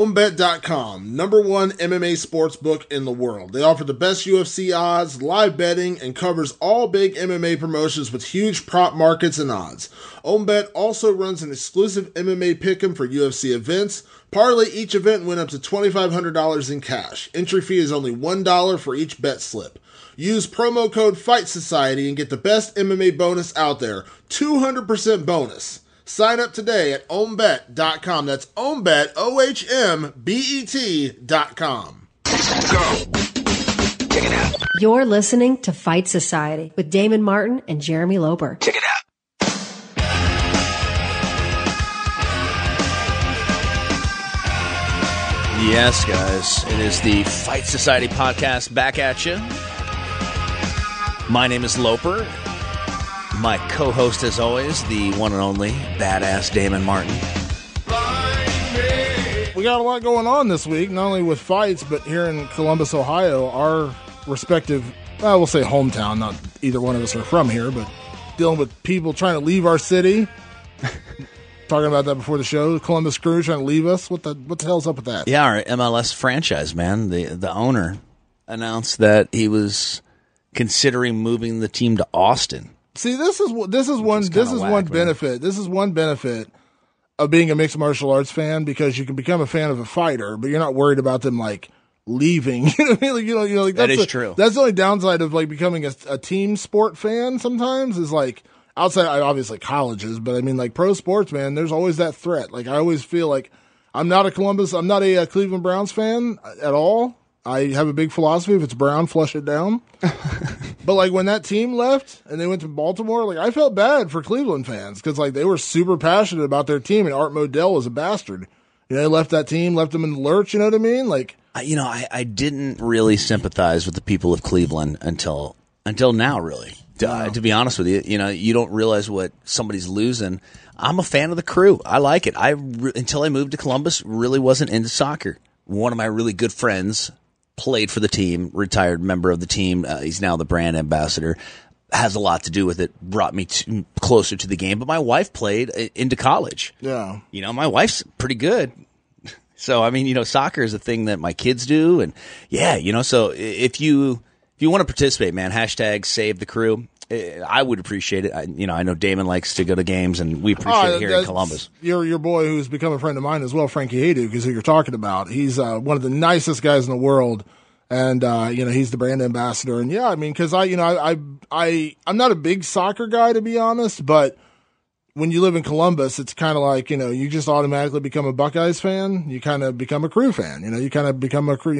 OwnBet.com, #1 MMA sportsbook in the world. They offer the best UFC odds, live betting, and covers all big MMA promotions with huge prop markets and odds. OwnBet also runs an exclusive MMA pick'em for UFC events. Parlay each event and win up to $2,500 in cash. Entry fee is only $1 for each bet slip. Use promo code FIGHT SOCIETY and get the best MMA bonus out there, 200% bonus. Sign up today at OwnBet.com. That's OwnBet, OHMBET.com. Go. Check it out. You're listening to Fight Society with Damon Martin and Jeremy Loper. Check it out. Yes, guys. It is the Fight Society podcast back at you. My name is Loper. My co-host, as always, the one and only badass Damon Martin. We got a lot going on this week, not only with fights, but here in Columbus, Ohio, our respective, well, we'll say hometown, not either one of us are from here, but dealing with people trying to leave our city. Talking about that before the show, Columbus Crew trying to leave us. What the hell's up with that? Yeah, our MLS franchise, man. The owner announced that he was considering moving the team to Austin. See, this is one benefit. This is one benefit of being a mixed martial arts fan, because you can become a fan of a fighter, but you're not worried about them like leaving. You know what I mean? Like that is true. That's the only downside of like becoming a team sport fan. Sometimes is like outside, obviously colleges, but I mean like pro sports, man. There's always that threat. Like I always feel like I'm not a Cleveland Browns fan at all. I have a big philosophy: if it's brown, flush it down. But like when that team left and they went to Baltimore, like I felt bad for Cleveland fans because like they were super passionate about their team, and Art Modell was a bastard. You know, they left that team, left them in the lurch. You know what I mean? Like, I didn't really sympathize with the people of Cleveland until now, really. To be honest with you, you don't realize what somebody's losing. I'm a fan of the Crew. I like it. Until I moved to Columbus, really wasn't into soccer. One of my really good friends played for the team, retired member of the team. He's now the brand ambassador. Has a lot to do with it. Brought me closer to the game. But my wife played into college. Yeah. My wife's pretty good. So, I mean, soccer is a thing that my kids do. And yeah, so if you want to participate, man, hashtag save the Crew. I would appreciate it. I know Damon likes to go to games, and we appreciate it here in Columbus. Your boy, who's become a friend of mine as well, Frankie Hayduke, is who you're talking about. He's one of the nicest guys in the world, and he's the brand ambassador. And yeah, I mean, because I'm not a big soccer guy, to be honest, but when you live in Columbus, it's kind of like, you just automatically become a Buckeyes fan. You kind of become a Crew fan. You kind of become a Crew.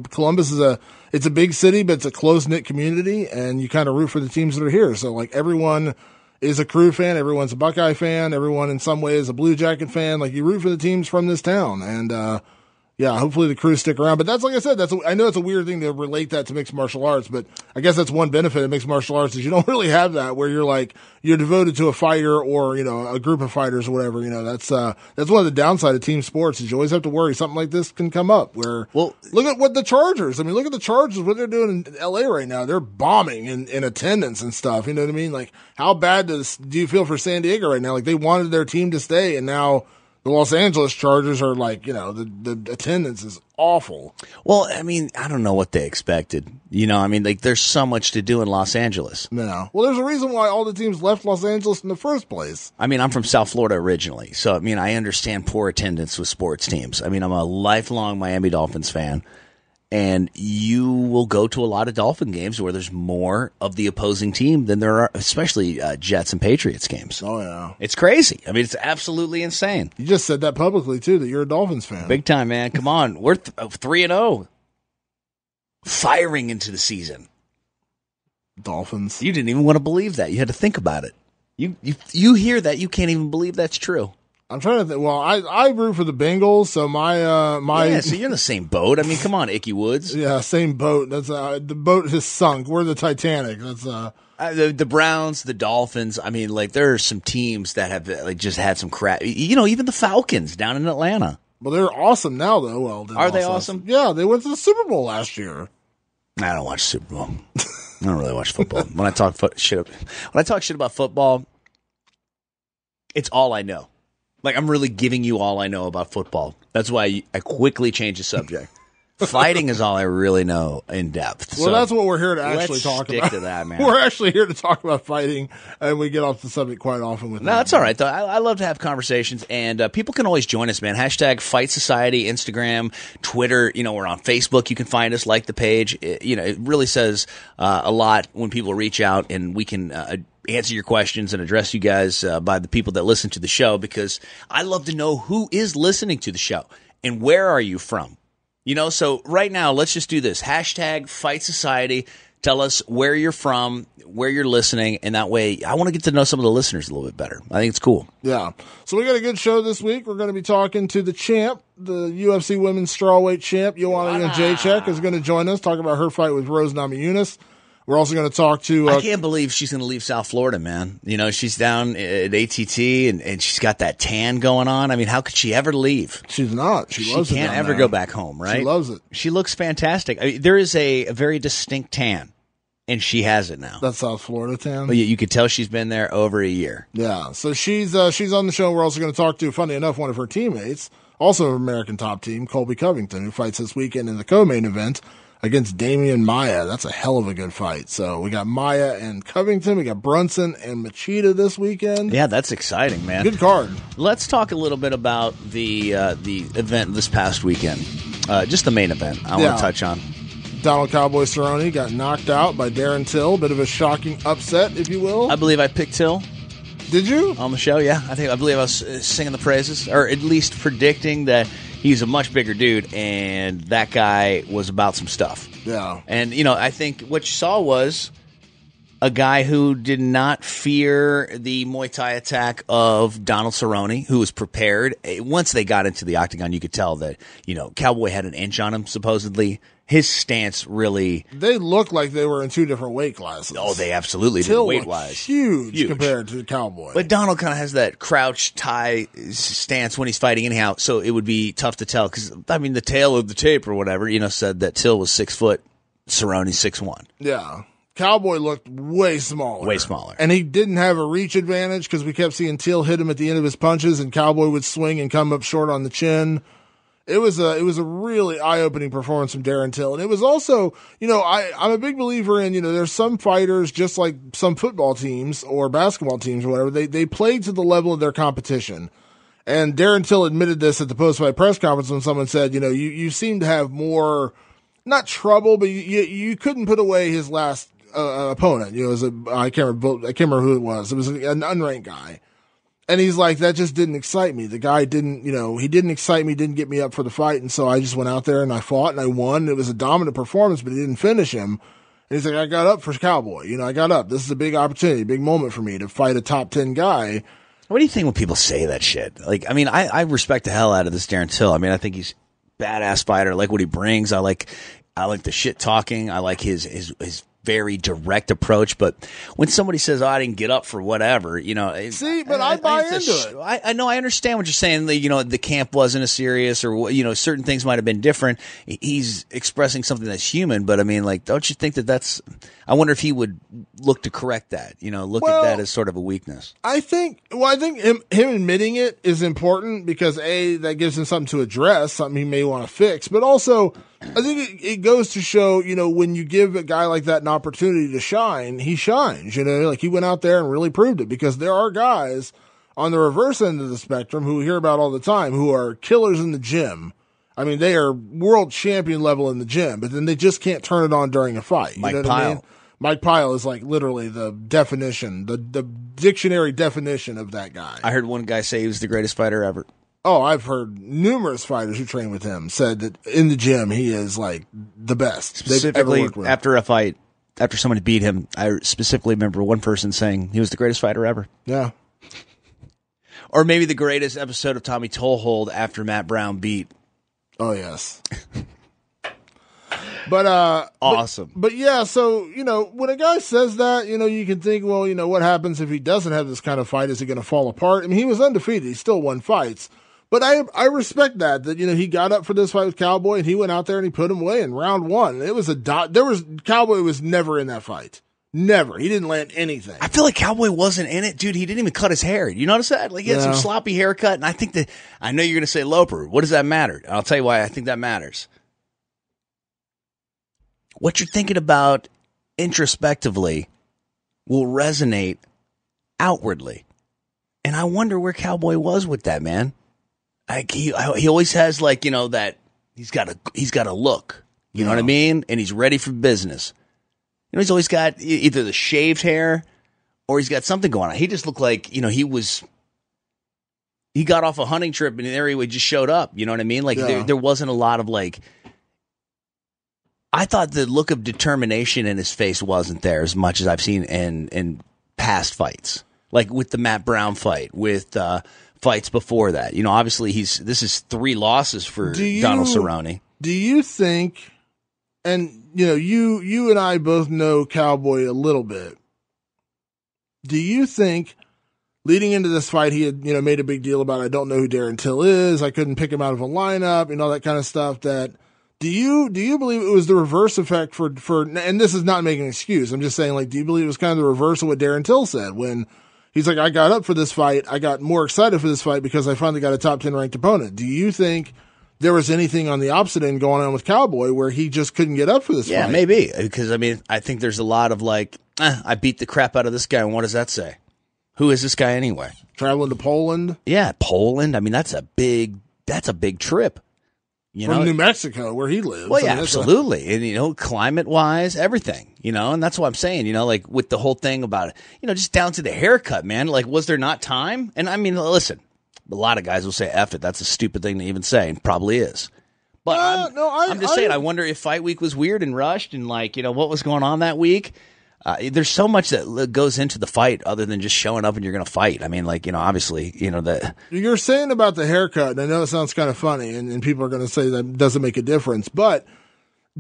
Columbus is it's a big city, but it's a close-knit community, and you kind of root for the teams that are here. So, like, everyone is a Crew fan. Everyone's a Buckeye fan. Everyone, in some way, is a Blue Jacket fan. Like, you root for the teams from this town. And, yeah, hopefully the Crew stick around. But that's, like I said, I know it's a weird thing to relate that to mixed martial arts, but I guess that's one benefit of mixed martial arts is you don't really have that where you're devoted to a fighter or, a group of fighters or whatever. That's one of the downside of team sports is you always have to worry something like this can come up look at what the Chargers, look at the Chargers, what they're doing in LA right now. They're bombing in attendance and stuff. You know what I mean? Like, how bad do you feel for San Diego right now? Like, they wanted their team to stay, and now the Los Angeles Chargers are like, the attendance is awful. Well, I mean, I don't know what they expected. There's so much to do in Los Angeles. No. Well, there's a reason why all the teams left Los Angeles in the first place. I mean, I'm from South Florida originally, so, I understand poor attendance with sports teams. I'm a lifelong Miami Dolphins fan. And you will go to a lot of Dolphin games where there's more of the opposing team than there are, especially Jets and Patriots games. Oh, yeah. It's crazy. I mean, it's absolutely insane. You just said that publicly, too, that you're a Dolphins fan. Big time, man. Come on. We're 3-0. Firing into the season. Dolphins. You didn't even want to believe that. You had to think about it. You hear that, you can't even believe that's true. I'm trying to think. Well, I root for the Bengals, so my yeah. So you're in the same boat. I mean, come on, Icky Woods. Yeah, same boat. That's the boat has sunk. We're the Titanic. That's the Browns, the Dolphins. I mean, like there are some teams that have just had some crap. Even the Falcons down in Atlanta. Well, they're awesome now, though. Well, are they awesome? Yeah, they went to the Super Bowl last year. I don't watch Super Bowl. I don't really watch football. When I talk shit about football, it's all I know. Like, I'm really giving you all I know about football. That's why I quickly changed the subject. Fighting is all I really know in depth. Well, that's what we're here to actually talk about. Let's stick to that, man. We're actually here to talk about fighting, and we get off the subject quite often with that. No, that's all right, though. I love to have conversations, and people can always join us, man. Hashtag Fight Society, Instagram, Twitter. We're on Facebook. You can find us, like the page. It really says a lot when people reach out, and we can answer your questions and address you guys by the people that listen to the show, because I love to know who is listening to the show and where are you from. So right now, let's just do this. Hashtag Fight Society. Tell us where you're from, where you're listening, and that way I want to get to know some of the listeners a little bit better. I think it's cool. Yeah. So we got a good show this week. We're going to be talking to the champ, the UFC Women's Strawweight champ, Joanna Jedrzejczyk, is going to join us, talk about her fight with Rose Namajunas. We're also going to talk to... I can't believe she's going to leave South Florida, man. She's down at ATT, and she's got that tan going on. I mean, how could she ever leave? She's not. She loves it. She can't ever go back home, right? She loves it. She looks fantastic. I mean, there is a very distinct tan, and she has it now. That's South Florida tan? But you could tell she's been there over a year. Yeah. So she's on the show. We're also going to talk to, funny enough, one of her teammates, also an American top team, Colby Covington, who fights this weekend in the co-main event against Demian Maia. That's a hell of a good fight. So we got Maia and Covington. We got Brunson and Machida this weekend. Yeah, that's exciting, man. Good card. Let's talk a little bit about the event this past weekend. Just the main event I want to touch on. Donald Cowboy Cerrone got knocked out by Darren Till. Bit of a shocking upset, if you will. I believe I picked Till. Did you? On the show, yeah. I believe I was singing the praises, or at least predicting that he's a much bigger dude, and that guy was about some stuff. Yeah. And, I think what you saw was a guy who did not fear the Muay Thai attack of Donald Cerrone, who was prepared. Once they got into the octagon, you could tell that, Cowboy had an inch on him, supposedly. His stance really... They looked like they were in two different weight classes. Oh, they absolutely did, weight-wise. Huge compared to Cowboy. But Donald kind of has that crouch tie stance when he's fighting anyhow, so it would be tough to tell. Because, the tale of the tape or whatever, said that Till was 6 foot, Cerrone 6'1". Yeah. Cowboy looked way smaller. Way smaller. And he didn't have a reach advantage because we kept seeing Till hit him at the end of his punches, and Cowboy would swing and come up short on the chin. It was a really eye-opening performance from Darren Till. And it was also, I'm a big believer in, there's some fighters, just like some football teams or basketball teams or whatever, they play to the level of their competition. And Darren Till admitted this at the post-fight press conference when someone said, you seem to have more, not trouble, but you couldn't put away his last opponent. I can't remember who it was. It was an unranked guy. And he's like, that just didn't excite me. The guy didn't, he didn't excite me, didn't get me up for the fight. And so I just went out there and I fought and I won. It was a dominant performance, but he didn't finish him. And he's like, I got up for Cowboy. I got up. This is a big opportunity, big moment for me to fight a top 10 guy. What do you think when people say that shit? I respect the hell out of this Darren Till. I think he's a badass fighter. I like what he brings. I like the shit talking. I like his very direct approach, but when somebody says, "Oh, I didn't get up for whatever," See, but I buy into it. I know, I understand what you're saying. The camp wasn't as serious, or certain things might have been different. He's expressing something that's human, but don't you think that's? I wonder if he would look to correct that. Look at that as sort of a weakness. I think him admitting it is important because that gives him something to address, something he may want to fix, but also I think it goes to show, when you give a guy like that an opportunity to shine, he shines, he went out there and really proved it, because there are guys on the reverse end of the spectrum who we hear about all the time who are killers in the gym. They are world champion level in the gym, but then they just can't turn it on during a fight. Mike Pyle. Mike Pyle is literally the definition, the dictionary definition of that guy. I heard one guy say he was the greatest fighter ever. Oh, I've heard numerous fighters who train with him said that in the gym he is the best they've ever worked with. After a fight, after somebody beat him, I specifically remember one person saying he was the greatest fighter ever. Yeah. Or maybe the greatest episode of Tommy Toehold after Matt Brown beat. Oh, yes. But awesome. But yeah, so when a guy says that, you can think, well, what happens if he doesn't have this kind of fight? Is he going to fall apart? He was undefeated. He still won fights. But I respect that he got up for this fight with Cowboy and he went out there and he put him away in round one. It was Cowboy was never in that fight. Never. He didn't land anything. I feel like Cowboy wasn't in it, dude. He didn't even cut his hair. You notice that? Like he had some Yeah. sloppy haircut, and I know you're going to say Loper. What does that matter? And I'll tell you why I think that matters. What you're thinking about introspectively will resonate outwardly. And I wonder where Cowboy was with that, man. Like he always has like, that he's got a look, you know what I mean? And he's ready for business. He's always got either the shaved hair or he's got something going on. He just looked like, he got off a hunting trip and there he just showed up. You know what I mean? Like there wasn't a lot of like, I thought the look of determination in his face wasn't there as much as I've seen in past fights. Like with the Matt Brown fight, with fights before that. Obviously this is 3 losses for Donald Cerrone. Do you think, and you and I both know Cowboy a little bit, do you think leading into this fight he had made a big deal about, I don't know who Darren Till is, I couldn't pick him out of a lineup and all that kind of stuff, that do you believe it was the reverse effect for and this is not making an excuse, I'm just saying, like, do you believe it was kind of the reverse of what Darren Till said when he's like, I got up for this fight, I got more excited for this fight because I finally got a top 10 ranked opponent? Do you think there was anything on the opposite end going on with Cowboy where he just couldn't get up for this fight? Yeah, maybe. Because, I think there's a lot of like, I beat the crap out of this guy, and what does that say? Who is this guy anyway? Traveling to Poland? Yeah, Poland. That's a big trip. From New Mexico, where he lives. Well, yeah, absolutely. And, climate-wise, everything, and that's what I'm saying, like with the whole thing about, just down to the haircut, man. Like, was there not time? And listen, a lot of guys will say, F it, that's a stupid thing to even say, and probably is. But I'm just saying, I wonder if fight week was weird and rushed and like, what was going on that week. There's so much that goes into the fight other than just showing up and you're going to fight. Obviously, that you're saying about the haircut, and I know it sounds kind of funny, and people are going to say that doesn't make a difference, but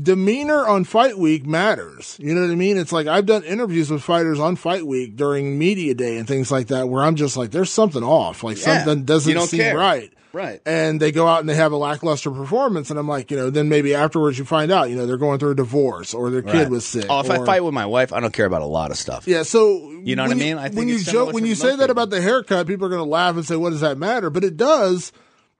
demeanor on fight week matters. You know what I mean? It's like I've done interviews with fighters on fight week during media day and things like that where I'm just like, there's something off. Like something doesn't seem right. Right. And they go out and they have a lackluster performance. And I'm like, then maybe afterwards you find out, they're going through a divorce or their kid was sick. Oh, if I fight with my wife, I don't care about a lot of stuff. Yeah. So, you know what I mean? I think when you say that about the haircut, people are going to laugh and say, what does that matter? But it does,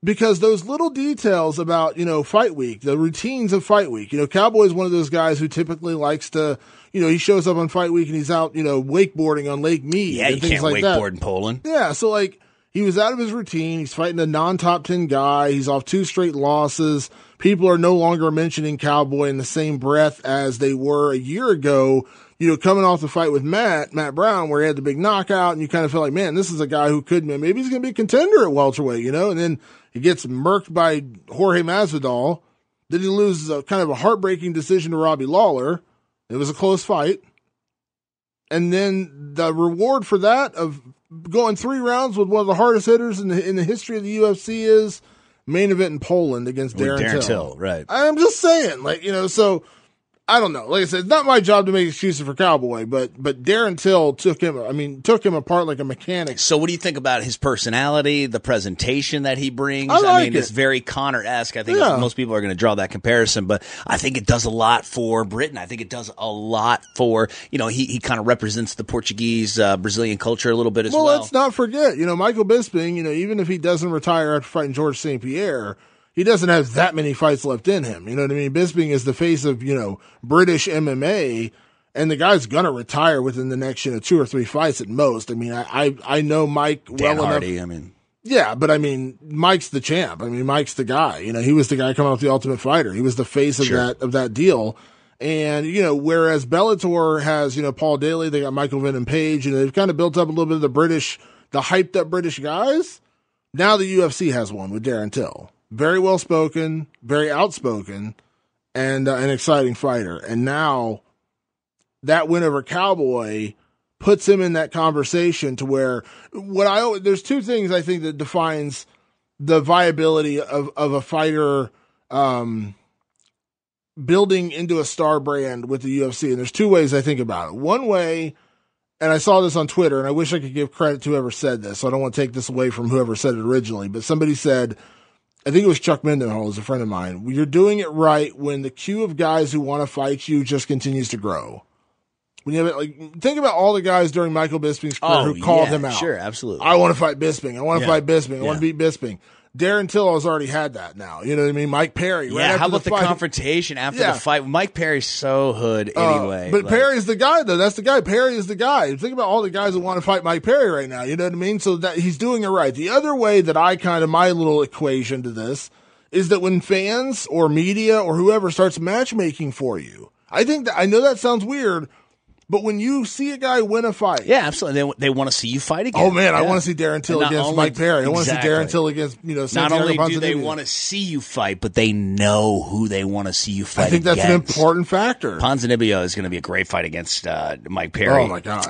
because those little details about, fight week, the routines of fight week, Cowboy is one of those guys who typically likes to, he shows up on fight week and he's out, wakeboarding on Lake Mead. Yeah, and you things can't like wakeboard that. in Poland. Yeah. So like, he was out of his routine. He's fighting a non-top 10 guy. He's off 2 straight losses. People are no longer mentioning Cowboy in the same breath as they were a year ago, coming off the fight with Matt Brown, where he had the big knockout, and you kind of feel like, man, this is a guy who could, maybe he's going to be a contender at welterweight, and then he gets murked by Jorge Masvidal. Then he loses a kind of a heartbreaking decision to Robbie Lawler. It was a close fight. And then the reward for that of going 3 rounds with one of the hardest hitters in the history of the UFC is main event in Poland against Darren Till. Right. I'm just saying, so I don't know. Like I said, it's not my job to make excuses for Cowboy, but Darren Till took him apart like a mechanic. So what do you think about his personality, the presentation that he brings? It's very Conor-esque. I think most people are going to draw that comparison, but I think it does a lot for Britain. I think it does a lot for, he kind of represents the Portuguese, Brazilian culture a little bit as well. Well, let's not forget, Michael Bisping, even if he doesn't retire after fighting Georges St-Pierre, he doesn't have that many fights left in him. You know what I mean? Bisping is the face of, British MMA, and the guy's going to retire within the next, 2 or 3 fights at most. I know Mike Dan well Hardy, enough. Yeah, but Mike's the champ. Mike's the guy. He was the guy coming off the Ultimate Fighter. He was the face of that deal. And, whereas Bellator has, Paul Daly, they got Michael Venom Page, they've kind of built up a little bit of the hyped up British guys. Now the UFC has one with Darren Till. Very well spoken, very outspoken, and an exciting fighter. And now that win over Cowboy puts him in that conversation to where there's 2 things I think that defines the viability of a fighter building into a star brand with the UFC. And there's 2 ways I think about it. One way, and I saw this on Twitter, and I wish I could give credit to whoever said this, so I don't want to take this away from whoever said it originally, but somebody said, I think it was Chuck Mindenhall, is a friend of mine, you're doing it right when the queue of guys who want to fight you just continues to grow. When you have it, like, think about all the guys during Michael Bisping's career who called him out. Sure, absolutely. I want to fight Bisping. I want to fight Bisping. I want to beat Bisping. Darren Till has already had that now. You know what I mean? Mike Perry. Yeah, right how about the fight. Confrontation after the fight? Mike Perry's so hood anyway. But Perry's the guy, though. That's the guy. Perry is the guy. Think about all the guys that want to fight Mike Perry right now. You know what I mean? So that he's doing it right. The other way that my little equation to this is that when fans or media or whoever starts matchmaking for you, I know that sounds weird, but when you see a guy win a fight. Yeah, absolutely. They want to see you fight again. Oh, man, I want to see Darren Till against Mike Perry. I want to see Darren Till against, not only do they want to see you fight, but they know who they want to see you fight against. I think that's an important factor. Ponzinibbio is going to be a great fight against Mike Perry. Oh, my God.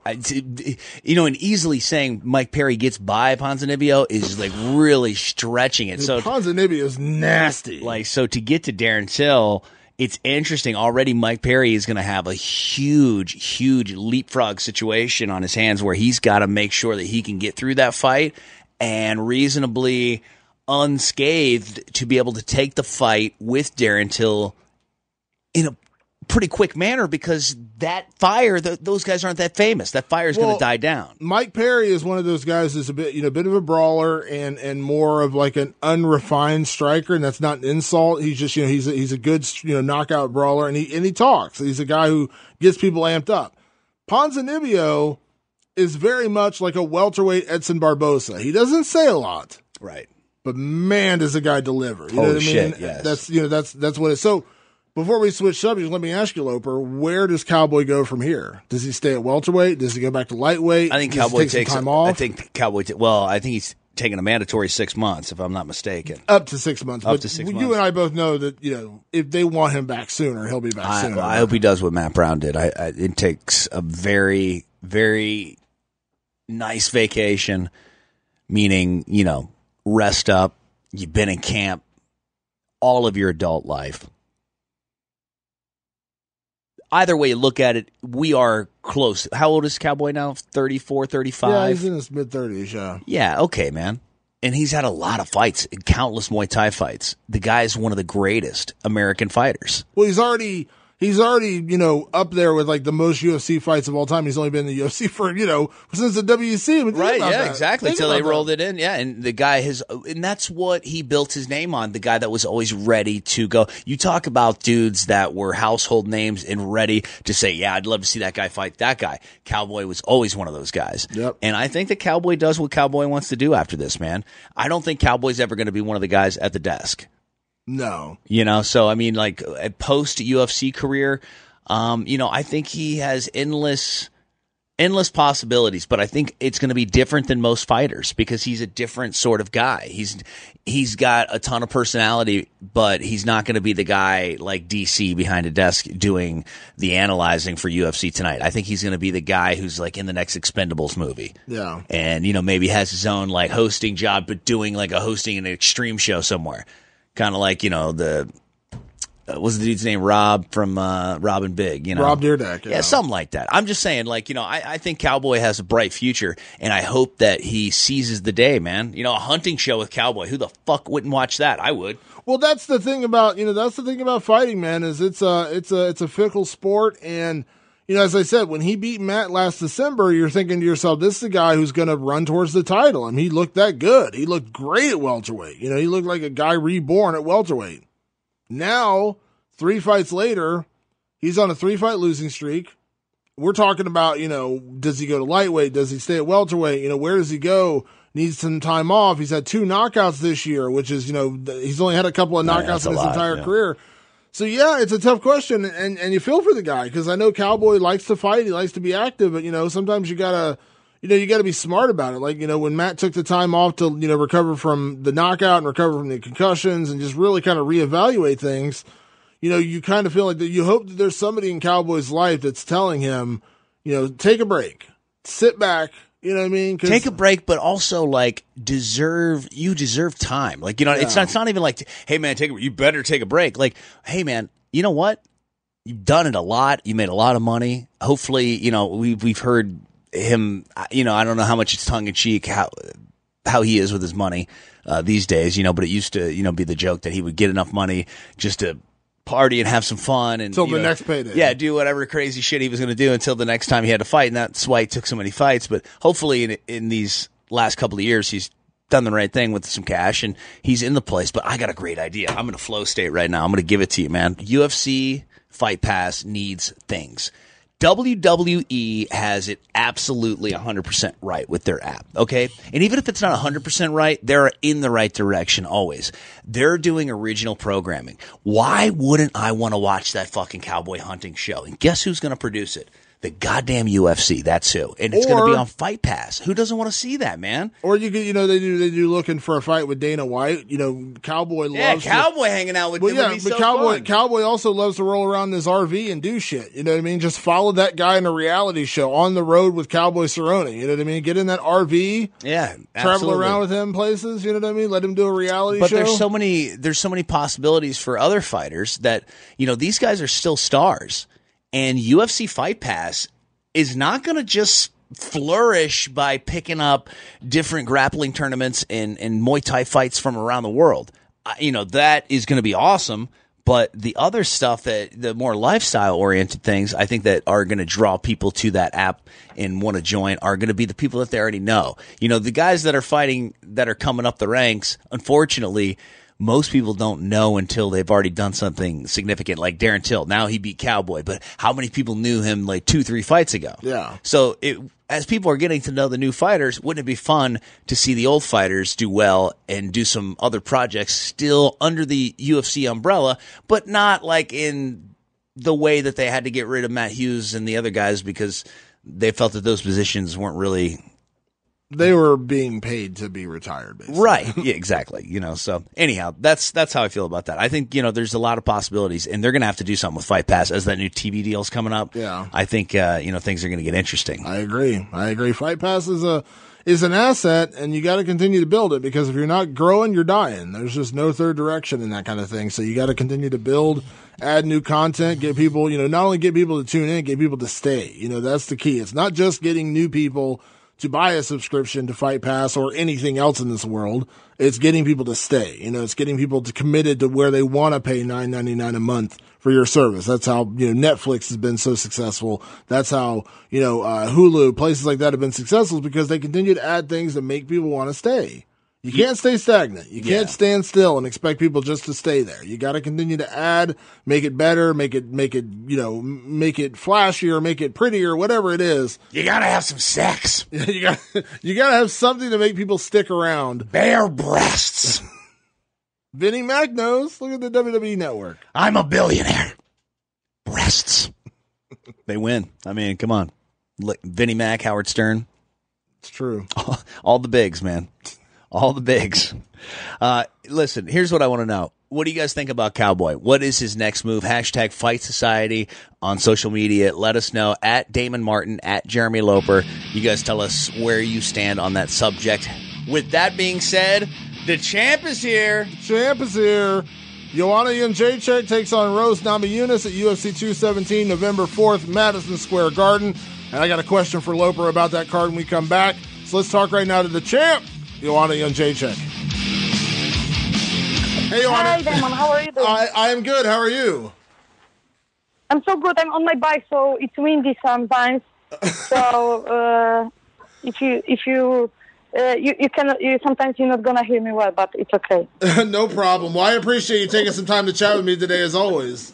And easily saying Mike Perry gets by Ponzinibbio is like really stretching it. So Ponzinibbio is nasty. So to get to Darren Till, it's interesting. Already Mike Perry is going to have a huge, huge leapfrog situation on his hands where he's got to make sure that he can get through that fight and reasonably unscathed to be able to take the fight with Darren Till in a pretty quick manner, because that fire, those guys aren't that famous. That fire is going to die down. Mike Perry is one of those guys that's a bit of a brawler and more of like an unrefined striker, and that's not an insult. He's just, he's a good, knockout brawler, and he talks. He's a guy who gets people amped up. Ponzinibbio is very much like a welterweight Edson Barbosa. He doesn't say a lot. Right. But man, does the guy deliver. You know what I mean? Shit, yes. That's what it's. So before we switch subjects, let me ask you, Loper, where does Cowboy go from here? Does he stay at welterweight? Does he go back to lightweight? I think Cowboy takes time off. I think he's taking a mandatory 6 months, if I'm not mistaken. Up to 6 months. Up to 6 months. You and I both know that, if they want him back sooner, he'll be back sooner. I hope he does what Matt Brown did. It takes a very, very nice vacation, meaning, rest up. You've been in camp all of your adult life. Either way you look at it, we are close. How old is Cowboy now? 34, 35? Yeah, he's in his mid-30s, yeah. Yeah, okay, man. And he's had a lot of fights, countless Muay Thai fights. The guy's one of the greatest American fighters. Well, he's already, up there with like the most UFC fights of all time. He's only been in the UFC for, since the WC. Right, yeah, exactly. Until they rolled it in. Yeah, and the guy and that's what he built his name on, the guy that was always ready to go. You talk about dudes that were household names and ready to say, yeah, I'd love to see that guy fight that guy. Cowboy was always one of those guys. Yep. And I think that Cowboy does what Cowboy wants to do after this, man. I don't think Cowboy's ever going to be one of the guys at the desk. No. So I mean, like a post UFC career, I think he has endless possibilities, but I think it's going to be different than most fighters because he's a different sort of guy. He's got a ton of personality, but he's not going to be the guy like DC behind a desk doing the analyzing for UFC tonight. I think he's going to be the guy who's like in the next Expendables movie. Yeah. And, maybe has his own like hosting job, but doing like a hosting an extreme show somewhere. Kind of like, what's the dude's name? Rob from Rob and Big, Rob Dyrdek. Yeah, something like that. I'm just saying, like, I think Cowboy has a bright future, and I hope that he seizes the day, man. A hunting show with Cowboy. Who the fuck wouldn't watch that? I would. Well, that's the thing about fighting, man, is it's a fickle sport, and as I said, when he beat Matt last December, you're thinking to yourself, this is the guy who's going to run towards the title. I mean, he looked that good. He looked great at welterweight. He looked like a guy reborn at welterweight. Now, 3 fights later, he's on a 3-fight losing streak. We're talking about, does he go to lightweight? Does he stay at welterweight? Where does he go? Needs some time off. He's had 2 knockouts this year, which is, he's only had a couple of knockouts in his entire career. So, yeah, it's a tough question, and you feel for the guy because I know Cowboy likes to fight. He likes to be active, but, sometimes you got to be smart about it. Like, when Matt took the time off to, recover from the knockout and recover from the concussions and just really kind of reevaluate things, you kind of feel like that you hope that there's somebody in Cowboy's life that's telling him, take a break, sit back. You know what I mean? Take a break, but also like you deserve time. Like, it's not even like, hey man, you better take a break. Like, hey man, you know what? You've done it a lot. You made a lot of money. Hopefully, we've heard him, I don't know how much it's tongue in cheek, how he is with his money, these days, but it used to, be the joke that he would get enough money just to party and have some fun and until the next payday. Yeah, do whatever crazy shit he was going to do until the next time he had to fight, and that's why he took so many fights. But hopefully in these last couple of years, he's done the right thing with some cash and he's in the place. But I got a great idea. I'm in a flow state right now. I'm going to give it to you, man. UFC Fight Pass needs things. WWE has it absolutely 100% right with their app, okay? And even if it's not 100% right, they're in the right direction always. They're doing original programming. Why wouldn't I want to watch that fucking cowboy hunting show? And guess who's going to produce it? The goddamn UFC. That's who. And it's going to be on Fight Pass. Who doesn't want to see that, man? Or you could, they do looking for a fight with Dana White. Cowboy loves Cowboy hanging out with him would be so fun. Cowboy also loves to roll around in his RV and do shit. You know what I mean? Just follow that guy in a reality show on the road with Cowboy Cerrone. You know what I mean? Get in that RV. Yeah, travel around with him places. You know what I mean? Let him do a reality show. But there's so many possibilities for other fighters that these guys are still stars. And UFC Fight Pass is not going to just flourish by picking up different grappling tournaments and Muay Thai fights from around the world. That is going to be awesome. But the other stuff, the more lifestyle-oriented things, I think that are going to draw people to that app and want to join are going to be the people that they already know. The guys that are fighting, that are coming up the ranks, unfortunately, most people don't know until they've already done something significant, like Darren Till. Now he beat Cowboy, but how many people knew him like 2-3 fights ago? Yeah. So as people are getting to know the new fighters, wouldn't it be fun to see the old fighters do well and do some other projects still under the UFC umbrella, but not like in the way that they had to get rid of Matt Hughes and the other guys because they felt that those positions weren't really... They were being paid to be retired, basically. Right. Yeah, exactly. So anyhow, that's how I feel about that. I think, there's a lot of possibilities and they're going to have to do something with Fight Pass as that new TV deal's coming up. Yeah. I think, things are going to get interesting. I agree. Fight Pass is an asset and you got to continue to build it because if you're not growing, you're dying. There's just no third direction in that kind of thing. So you got to continue to build, add new content, get people, not only get people to tune in, get people to stay. That's the key. It's not just getting new people to buy a subscription to Fight Pass or anything else in this world. It's getting people to stay. It's getting people to committed to where they want to pay $9.99 a month for your service. That's how, Netflix has been so successful. That's how, Hulu, places like that have been successful because they continue to add things that make people want to stay. You can't stay stagnant. You can't stand still and expect people just to stay there. You got to continue to add, make it better, make it flashier, make it prettier, whatever it is. You got to have some sex. you got to have something to make people stick around. Bare breasts. Vinnie Mac knows. Look at the WWE Network. I'm a billionaire. Breasts. They win. I mean, come on. Vinnie Mac, Howard Stern. It's true. All the bigs, man. All the bigs. Listen, here's what I want to know. What do you guys think about Cowboy? What is his next move? Hashtag Fight Society on social media. Let us know at Damon Martin, at Jeremy Loper. You guys tell us where you stand on that subject. With that being said, the champ is here. Joanna Jedrzejczyk takes on Rose Namajunas at UFC 217, November 4th, Madison Square Garden. And I got a question for Loper about that card when we come back. So let's talk right now to the champ, Joanna Jedrzejczyk. Hey, Joanna. Hi, Damon. How are you doing? I am good. How are you? I'm so good. I'm on my bike, so it's windy sometimes. So if you sometimes you're not gonna hear me well, but it's okay. No problem. Well, I appreciate you taking some time to chat with me today, as always.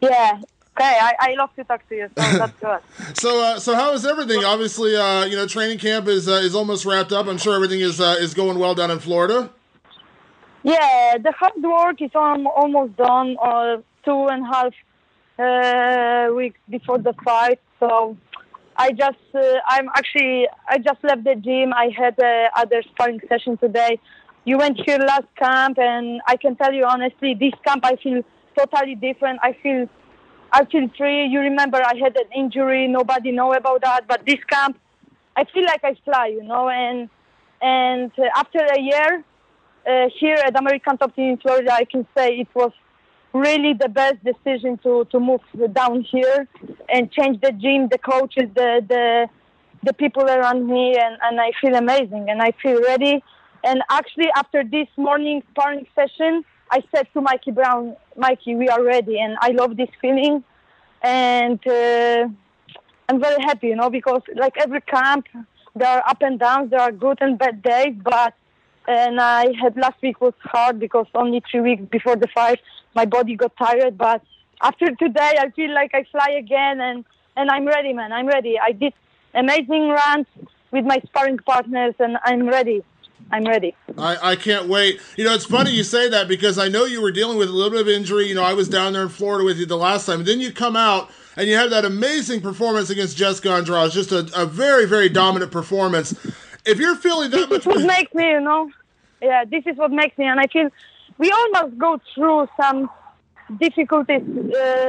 Yeah. Okay. I love to talk to you, so that's good. So how is everything? Obviously, training camp is almost wrapped up. I'm sure everything is going well down in Florida. Yeah, the hard work is almost done. 2.5 weeks before the fight, so I just left the gym. I had other sparring session today. You went here last camp, and I can tell you honestly, this camp I feel totally different. I feel free. You remember I had an injury. Nobody know about that, but this camp, I feel like I fly, and after a year here at American Top Team in Florida, I can say it was really the best decision to move down here and change the gym, the coaches, the people around me, and I feel amazing and I feel ready. And actually, after this morning sparring session, I said to Mikey Brown, Mikey, we are ready, and I love this feeling, and I'm very happy, you know, because like every camp, there are up and downs, there are good and bad days, and I had last week was hard because only 3 weeks before the fight, my body got tired, but after today, I feel like I fly again, and I'm ready, man. I'm ready. I did amazing runs with my sparring partners, and I'm ready. I'm ready. I can't wait. You know, it's funny you say that because I know you were dealing with a little bit of injury. You know, I was down there in Florida with you the last time. And then you come out and you have that amazing performance against Jessica Andrade. Just a very, very dominant performance. If you're feeling that much... This is what makes me, you know. Yeah, this is what makes me. And I feel we all must go through some difficulties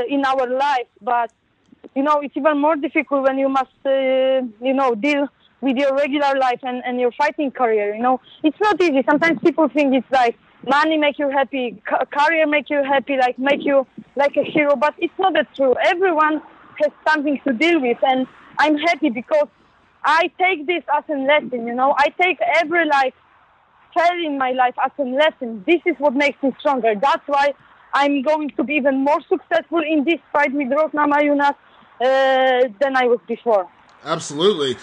in our life. But, you know, it's even more difficult when you must, you know, deal with your regular life and your fighting career, you know. It's not easy. Sometimes people think it's like money make you happy, career make you happy, like make you like a hero, but it's not that true. Everyone has something to deal with, and I'm happy because I take this as a lesson, you know. I take every like failure in my life as a lesson. This is what makes me stronger. That's why I'm going to be even more successful in this fight with Rose Namajunas than I was before. Absolutely.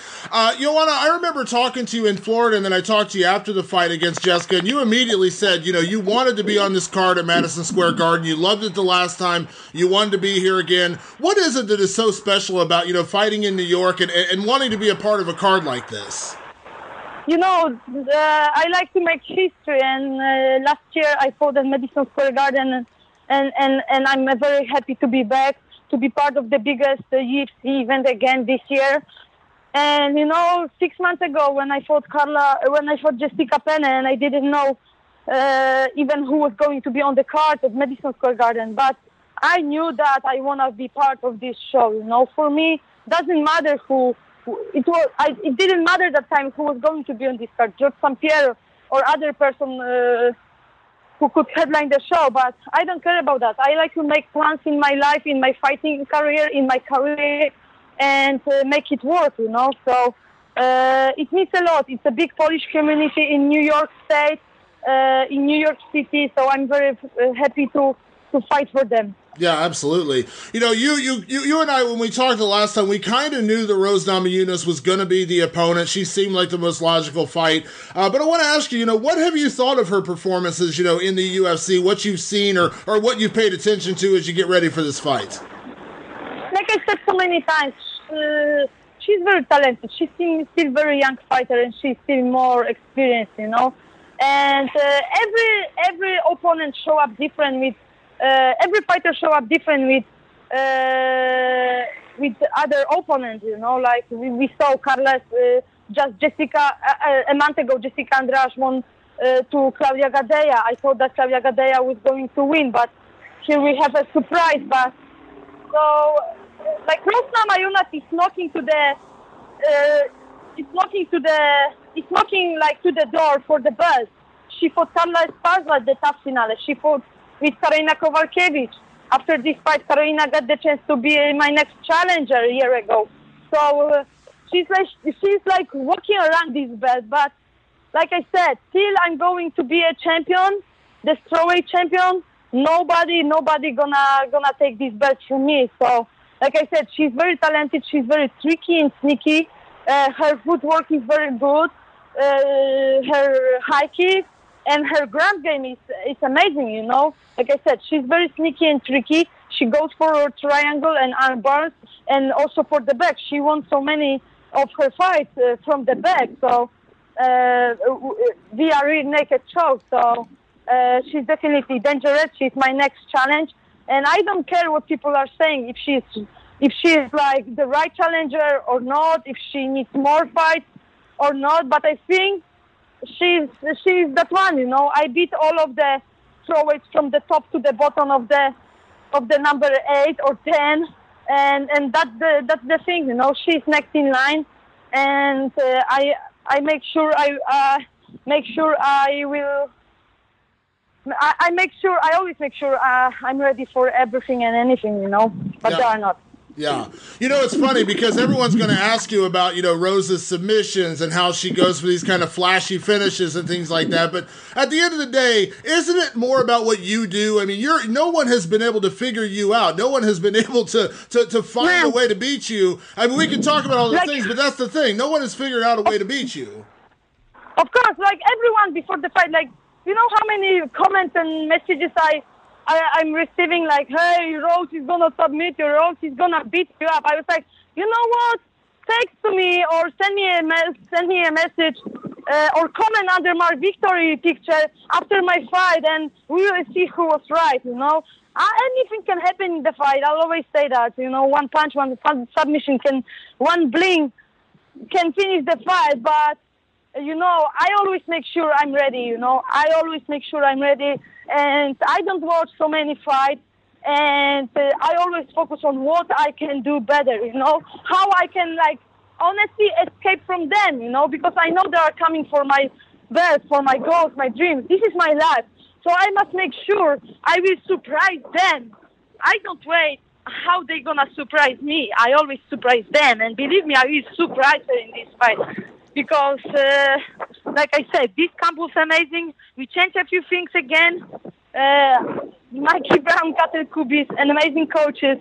Joanna, I remember talking to you in Florida, and then I talked to you after the fight against Jessica, and you immediately said, you know, you wanted to be on this card at Madison Square Garden. You loved it the last time. You wanted to be here again. What is it that is so special about, you know, fighting in New York and wanting to be a part of a card like this? You know, I like to make history, and last year I fought at Madison Square Garden, and I'm very happy to be back, to be part of the biggest UFC event again this year. And, you know, 6 months ago when I fought Jessica Penne, and I didn't know even who was going to be on the card at Madison Square Garden, but I knew that I want to be part of this show, you know. For me, doesn't matter it didn't matter that time who was going to be on this card, Georges St-Pierre or other person who could headline the show, but I don't care about that. I like to make plans in my life, in my fighting career, in my career, and make it work, you know. So it means a lot. It's a big Polish community in New York State, in New York City, so I'm very happy to fight for them. Yeah, absolutely. You know, you and I, when we talked the last time, we kind of knew that Rose Namajunas was going to be the opponent. She seemed like the most logical fight. But I want to ask you, you know, what have you thought of her performances, you know, in the UFC, what you've seen or what you've paid attention to as you get ready for this fight? Like I said so many times, she's very talented. She's still very young fighter, and she's still more experienced, you know. And every opponent show up different with every fighter show up different with other opponents, you know. Like we saw Carlos, a month ago, Jessica Andrade won to Claudia Gadelha. I thought that Claudia Gadelha was going to win, but here we have a surprise. But so, like Rose Namajunas is knocking to the door for the belt. She fought Carla Esparza at the tough finale. She fought with Karolina Kowalkiewicz. After this fight, Karolina got the chance to be my next challenger a year ago. So she's like walking around this belt. But like I said, still I'm going to be a champion, the strawweight champion. Nobody gonna take this belt from me. So like I said, she's very talented. She's very tricky and sneaky. Her footwork is very good. Her high kick and her ground game is amazing, you know. Like I said, she's very sneaky and tricky. She goes for a triangle and arm bars, and also for the back. She won so many of her fights from the back. So via rear naked choke. So she's definitely dangerous. She's my next challenge, and I don't care what people are saying. If she's like the right challenger or not, if she needs more fights or not. But I think she's that one, you know. I beat all of the strawweights from the top to the bottom of the number 8 or 10, and that's the thing, you know. She's next in line, and I make sure I always make sure I'm ready for everything and anything, you know. But yeah. they are not. Yeah. You know, it's funny because everyone's going to ask you about, Rose's submissions and how she goes for these kind of flashy finishes and things like that. But at the end of the day, isn't it more about what you do? I mean, no one has been able to figure you out. No one has been able to find a way to beat you. I mean, we can talk about all the things, but that's the thing. No one has figured out a way to beat you. Of course, like everyone before the fight, like, you know how many comments and messages I'm receiving, like, hey, Rose is going to submit you, Rose is going to beat you up. I was like, you know what? Text to me or send me a message or comment under my victory picture after my fight, and we will see who was right, Anything can happen in the fight. I'll always say that, one punch, one submission, one blink can finish the fight, but I always make sure I'm ready, I always make sure I'm ready, and I don't watch so many fights, and I always focus on what I can do better, how I can, honestly escape from them, because I know they are coming for my best, for my goals, my dreams. This is my life, so I must make sure I will surprise them. I don't wait how they gonna surprise me. I always surprise them, and believe me, I will surprise them in this fight. Because, like I said, this camp was amazing. We changed a few things again. Mikey Brown, Cattle Kubis, and amazing coaches.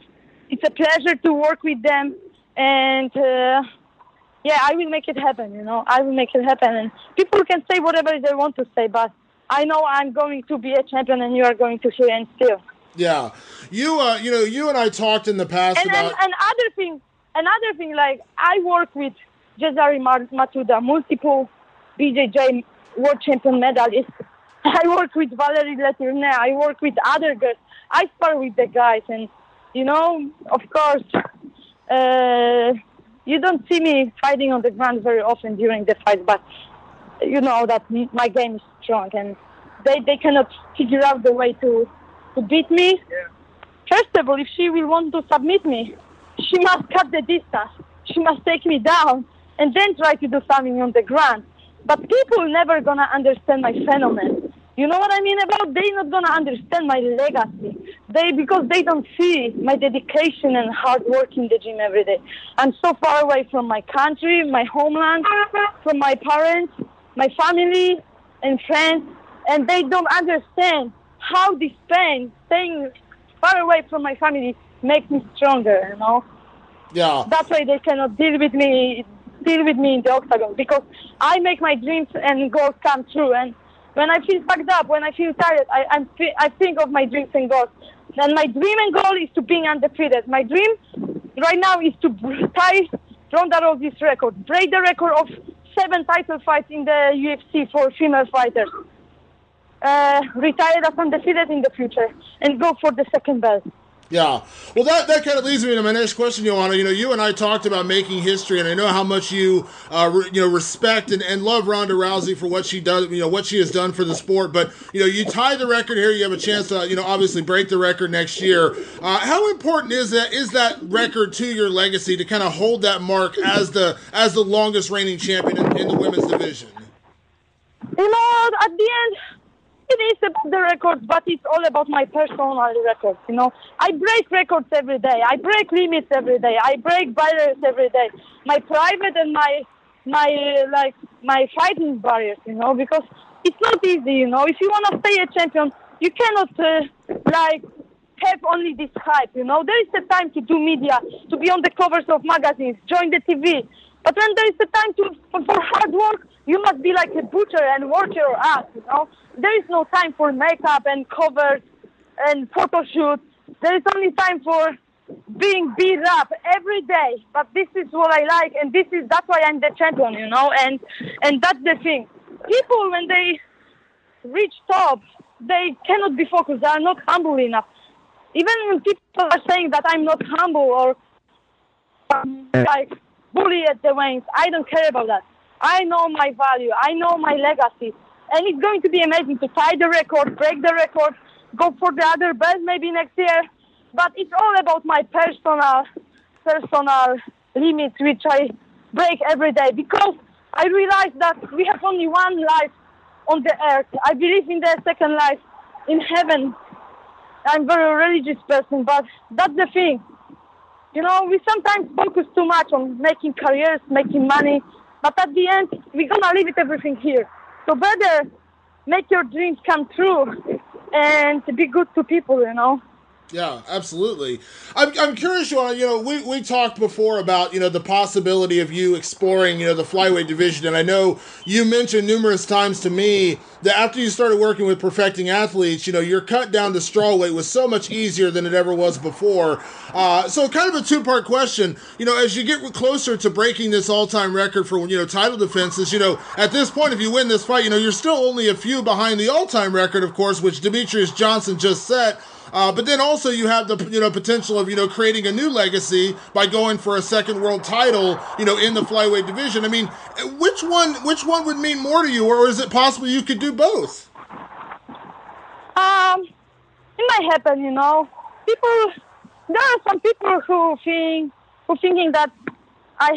It's a pleasure to work with them. And, I will make it happen, I will make it happen. And people can say whatever they want to say, but I know I'm going to be a champion, and you are going to hear and still. Yeah. You and I talked in the past about... And another thing, like, I work with Cezary Matuda, multiple BJJ world champion medalist. I work with Valerie Letourneau. I work with other girls. I spar with the guys, and of course, you don't see me fighting on the ground very often during the fight, but you know that my game is strong, and they cannot figure out the way to beat me. Yeah. First of all, if she will want to submit me, she must cut the distance. She must take me down and then try to do something on the ground. But people never gonna understand my phenomenon. You know what I mean about? They not gonna understand my legacy. Because they don't see my dedication and hard work in the gym every day. I'm so far away from my country, my homeland, from my parents, my family and friends, and they don't understand how this pain, staying far away from my family, makes me stronger, Yeah. That's why they cannot deal with me in the octagon, because I make my dreams and goals come true. And when I feel fucked up, when I feel tired, I think of my dreams and goals. And my dream and goal is to be undefeated. My dream right now is to tie Ronda Rousey's record, break the record of 7 title fights in the UFC for female fighters, retire as undefeated in the future, and go for the second belt. Yeah. Well, that kind of leads me to my next question, Joanna. You and I talked about making history, and I know how much you respect and love Ronda Rousey for what she does, what she has done for the sport. But, you tie the record here. You have a chance to, obviously break the record next year. How important is that record to your legacy to kind of hold that mark as the longest reigning champion in the women's division? At the end, it is about the records, but it's all about my personal records, I break records every day. I break limits every day. I break barriers every day. My private and my fighting barriers, because it's not easy, If you want to stay a champion, you cannot, have only this hype, There is a time to do media, to be on the covers of magazines, join the TV. But when there is a time for hard work, you must be like a butcher and work your ass, There is no time for makeup and covers and photo shoots. There is only time for being beat up every day. But this is what I like, and that's why I'm the champion, and that's the thing. People, when they reach top, they cannot be focused. They are not humble enough. Even when people are saying that I'm not humble or bully at the wings, I don't care about that. I know my value. I know my legacy. And it's going to be amazing to tie the record, break the record, go for the other belt maybe next year. But it's all about my personal limits, which I break every day. Because I realize that we have only one life on the earth. I believe in the second life, in heaven. I'm a very religious person, but that's the thing. You know, we sometimes focus too much on making careers, making money, but at the end, we're going to leave it everything here. So better make your dreams come true and be good to people, you know. Yeah, absolutely. I'm curious, Joanna, you know, we talked before about, you know, the possibility of you exploring, you know, the flyweight division. And I know you mentioned numerous times to me that after you started working with Perfecting Athletes, you know, your cut down to strawweight was so much easier than it ever was before. So kind of a two-part question, you know, as you get closer to breaking this all-time record for, you know, title defenses, you know, at this point, if you win this fight, you know, you're still only a few behind the all-time record, of course, which Demetrius Johnson just set. But then also you have the, you know, potential of, you know, creating a new legacy by going for a second world title, you know, in the flyweight division. I mean, which one would mean more to you, or is it possible you could do both? It might happen, you know. There are some people who thinking that I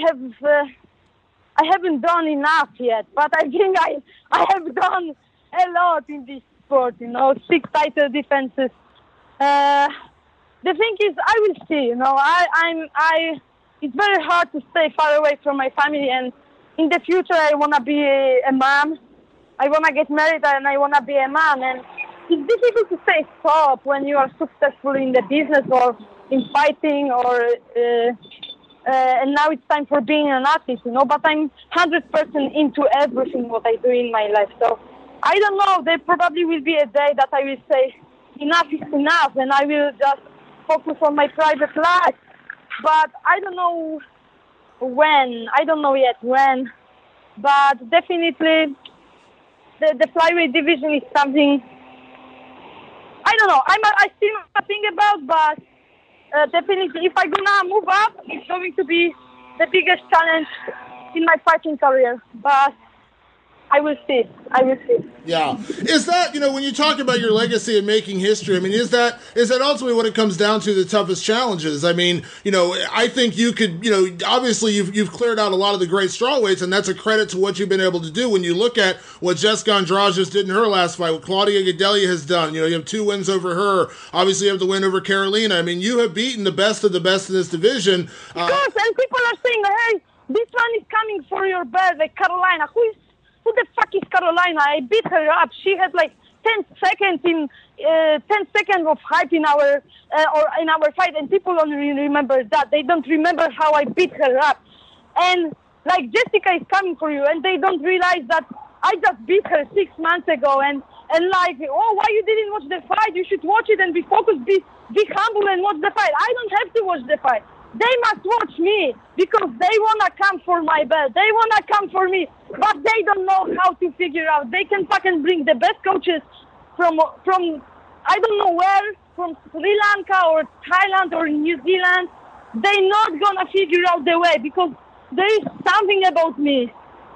haven't done enough yet, but I think I have done a lot in this sport, you know, 6 title defenses. The thing is, I will see, you know, it's very hard to stay far away from my family, and in the future I want to be a mom. I want to get married and I want to be a mom, and it's difficult to say stop when you are successful in the business or in fighting or, and now it's time for being an artist, you know, but I'm 100% into everything what I do in my life. So I don't know, there probably will be a day that I will say, enough is enough, and I will just focus on my private life. But I don't know when. I don't know yet when. But definitely, the flyweight division is something I don't know. I still think about, but definitely, if I'm gonna move up, it's going to be the biggest challenge in my fighting career. But I will see. Yeah. Is that, you know, when you talk about your legacy and making history, I mean, is that ultimately what it comes down to, the toughest challenges? I mean, you know, I think you could, you know, obviously you've cleared out a lot of the great strawweights, and that's a credit to what you've been able to do. When you look at what Jessica Andrade just did in her last fight, what Claudia Gadelha has done, you know, you have 2 wins over her. Obviously, you have the win over Carolina. I mean, you have beaten the best of the best in this division. Of course, and people are saying, hey, this one is coming for your belt, like Carolina. Who the fuck is Carolina? I beat her up. She had like 10 seconds of hype in our fight, and people only remember that. They don't remember how I beat her up. And like Jessica is coming for you, and they don't realize that I just beat her 6 months ago. And like, oh, why you didn't watch the fight? You should watch it and be focused, be humble and watch the fight. I don't have to watch the fight. They must watch me because they want to come for my belt. They want to come for me, but they don't know how to figure out. They can fucking bring the best coaches from I don't know where, from Sri Lanka or Thailand or New Zealand. They're not going to figure out the way because there is something about me.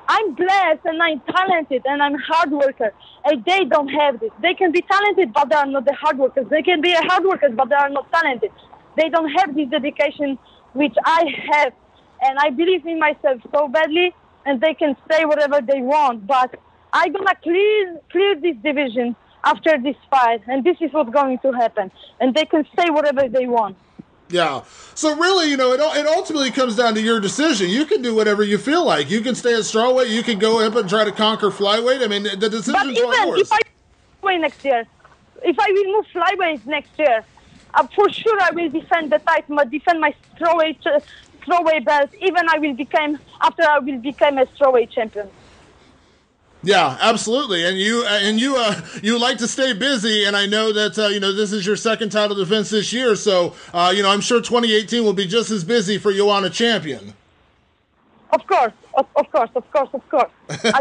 I'm blessed and I'm talented and I'm a hard worker. And they don't have this. They can be talented, but they are not the hard workers. They can be hard workers, but they are not talented. They don't have this dedication which I have, and I believe in myself so badly, and they can say whatever they want, but I'm going to clear this division after this fight, and this is what's going to happen, and they can say whatever they want. Yeah. So really, you know, it ultimately comes down to your decision. You can do whatever you feel like. You can stay at strawweight. You can go up and try to conquer flyweight. I mean, the decision's all yours. But even if I flyweight next year, if I will move flyweight next year, for sure I will defend the title, defend my strawweight belt. Even after I will become a strawweight champion. Yeah, absolutely. And you like to stay busy, and I know that you know, this is your second title defense this year, so you know, I'm sure 2018 will be just as busy for Joanna Champion. Of course. I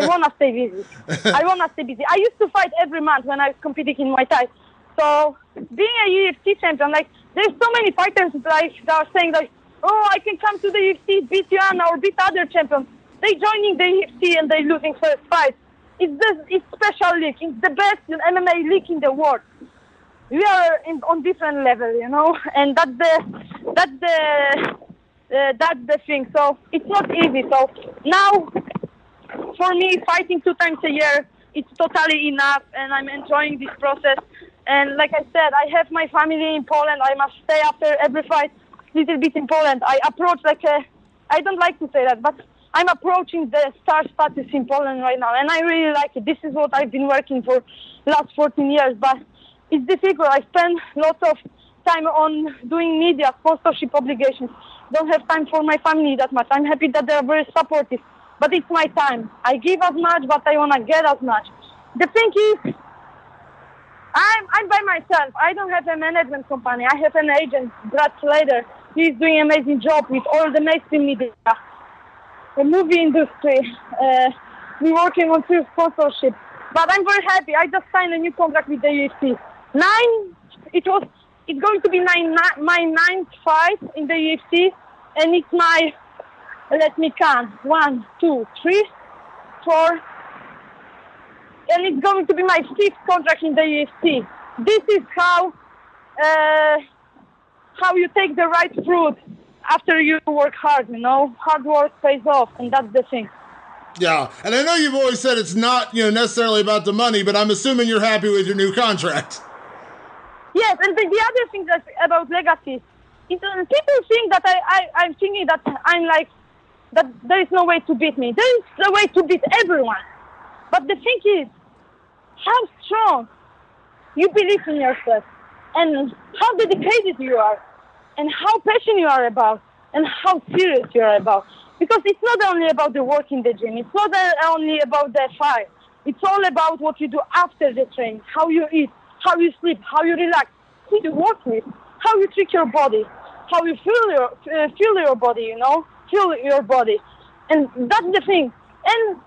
want to stay busy. I used to fight every month when I was competing in Muay Thai. So being a UFC champion, like, there's so many fighters like that are saying like, oh, I can come to the UFC, beat Joanna or beat other champions. They joining the UFC and they losing first fight. It's special league. It's the best MMA league in the world. We are on different level, you know, and that's the thing. So it's not easy. So now, for me, fighting 2 times a year, it's totally enough, and I'm enjoying this process. And like I said, I have my family in Poland. I must stay after every fight little bit in Poland. I approach I don't like to say that, but I'm approaching the star status in Poland right now, and I really like it. This is what I've been working for last 14 years, but it's difficult. I spend lots of time on doing media, sponsorship obligations. Don't have time for my family that much. I'm happy that they're very supportive, but it's my time. I give as much, but I want to get as much. The thing is, I'm by myself. I don't have a management company. I have an agent, Brad Slater. He's doing an amazing job with all the mainstream media, the movie industry. We're working on two sponsorship. But I'm very happy. I just signed a new contract with the UFC. It's going to be my ninth fight in the UFC, and it's my, let me count, 1, 2, 3, 4, and it's going to be my 5th contract in the UFC. This is how you take the right fruit after you work hard, you know. Hard work pays off, and that's the thing. Yeah, and I know you've always said it's not, necessarily about the money, but I'm assuming you're happy with your new contract. Yes, and the other thing that's about legacy is people think that I'm thinking that I'm like, that there is no way to beat me. There is a way to beat everyone. But the thing is, how strong you believe in yourself, and how dedicated you are, and how passionate you are about, and how serious you are about. Because it's not only about the work in the gym. It's not only about the fight. It's all about what you do after the training, how you eat, how you sleep, how you relax, who you work with, how you treat your body, how you feel your body, feel your body. And that's the thing. And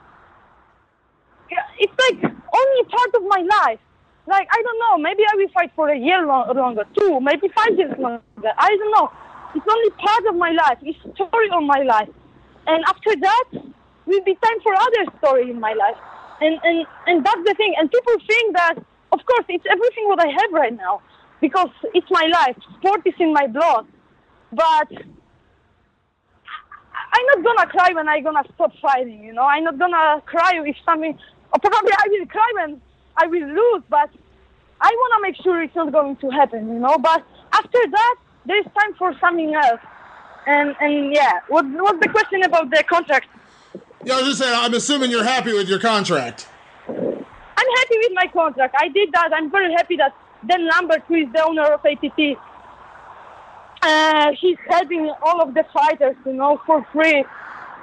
it's like only part of my life. Like, I don't know, maybe I will fight for a year longer, 2, maybe 5 years longer. I don't know. It's only part of my life. It's a story of my life. And after that, will be time for other story in my life. And that's the thing. And people think that, of course, it's everything what I have right now, because it's my life. Sport is in my blood. But I'm not going to cry when I'm going to stop fighting, I'm not going to cry if something, or probably I will cry when I will lose, but I want to make sure it's not going to happen, But after that, there's time for something else. And yeah, what's the question about the contract? Yeah, I was just saying, I'm assuming you're happy with your contract. I'm happy with my contract. I did that. I'm very happy that Dan Lambert, who is the owner of ATT, he's helping all of the fighters, for free.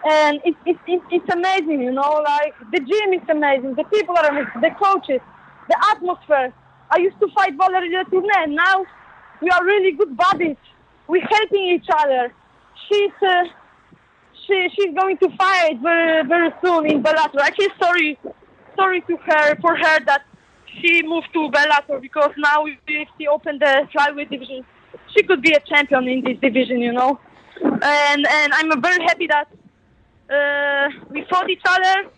And it's amazing, like the gym is amazing, the people are amazing, the coaches, the atmosphere. I used to fight Valerie Letourneau, and now we are really good buddies. We're helping each other. She's going to fight very, very soon in Bellator. I feel sorry for her that she moved to Bellator, because now if she opened the flyweight division, she could be a champion in this division, And I'm very happy that we fought each other,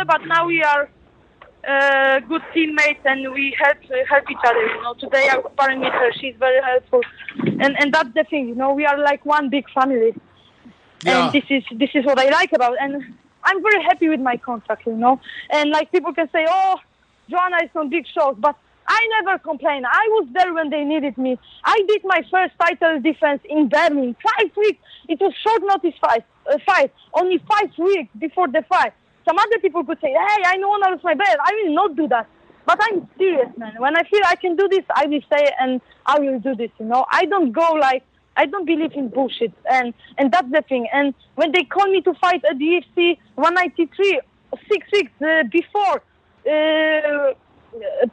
but now we are good teammates, and we help each other. Today I was sparring with her. She's very helpful, and that's the thing. We are like one big family. Yeah. And this is what I like about. And I'm very happy with my contract. And like people can say, oh, Joanna is on big shows, but I never complain. I was there when they needed me. I did my first title defense in Berlin. 5 weeks. It was short notice fight. Only 5 weeks before the fight. Some other people could say, hey, I don't want to lose my belt. I will not do that. But I'm serious, man. When I feel I can do this, I will say, and I will do this, I don't believe in bullshit. And that's the thing. And when they call me to fight at the UFC 193, 6 weeks before,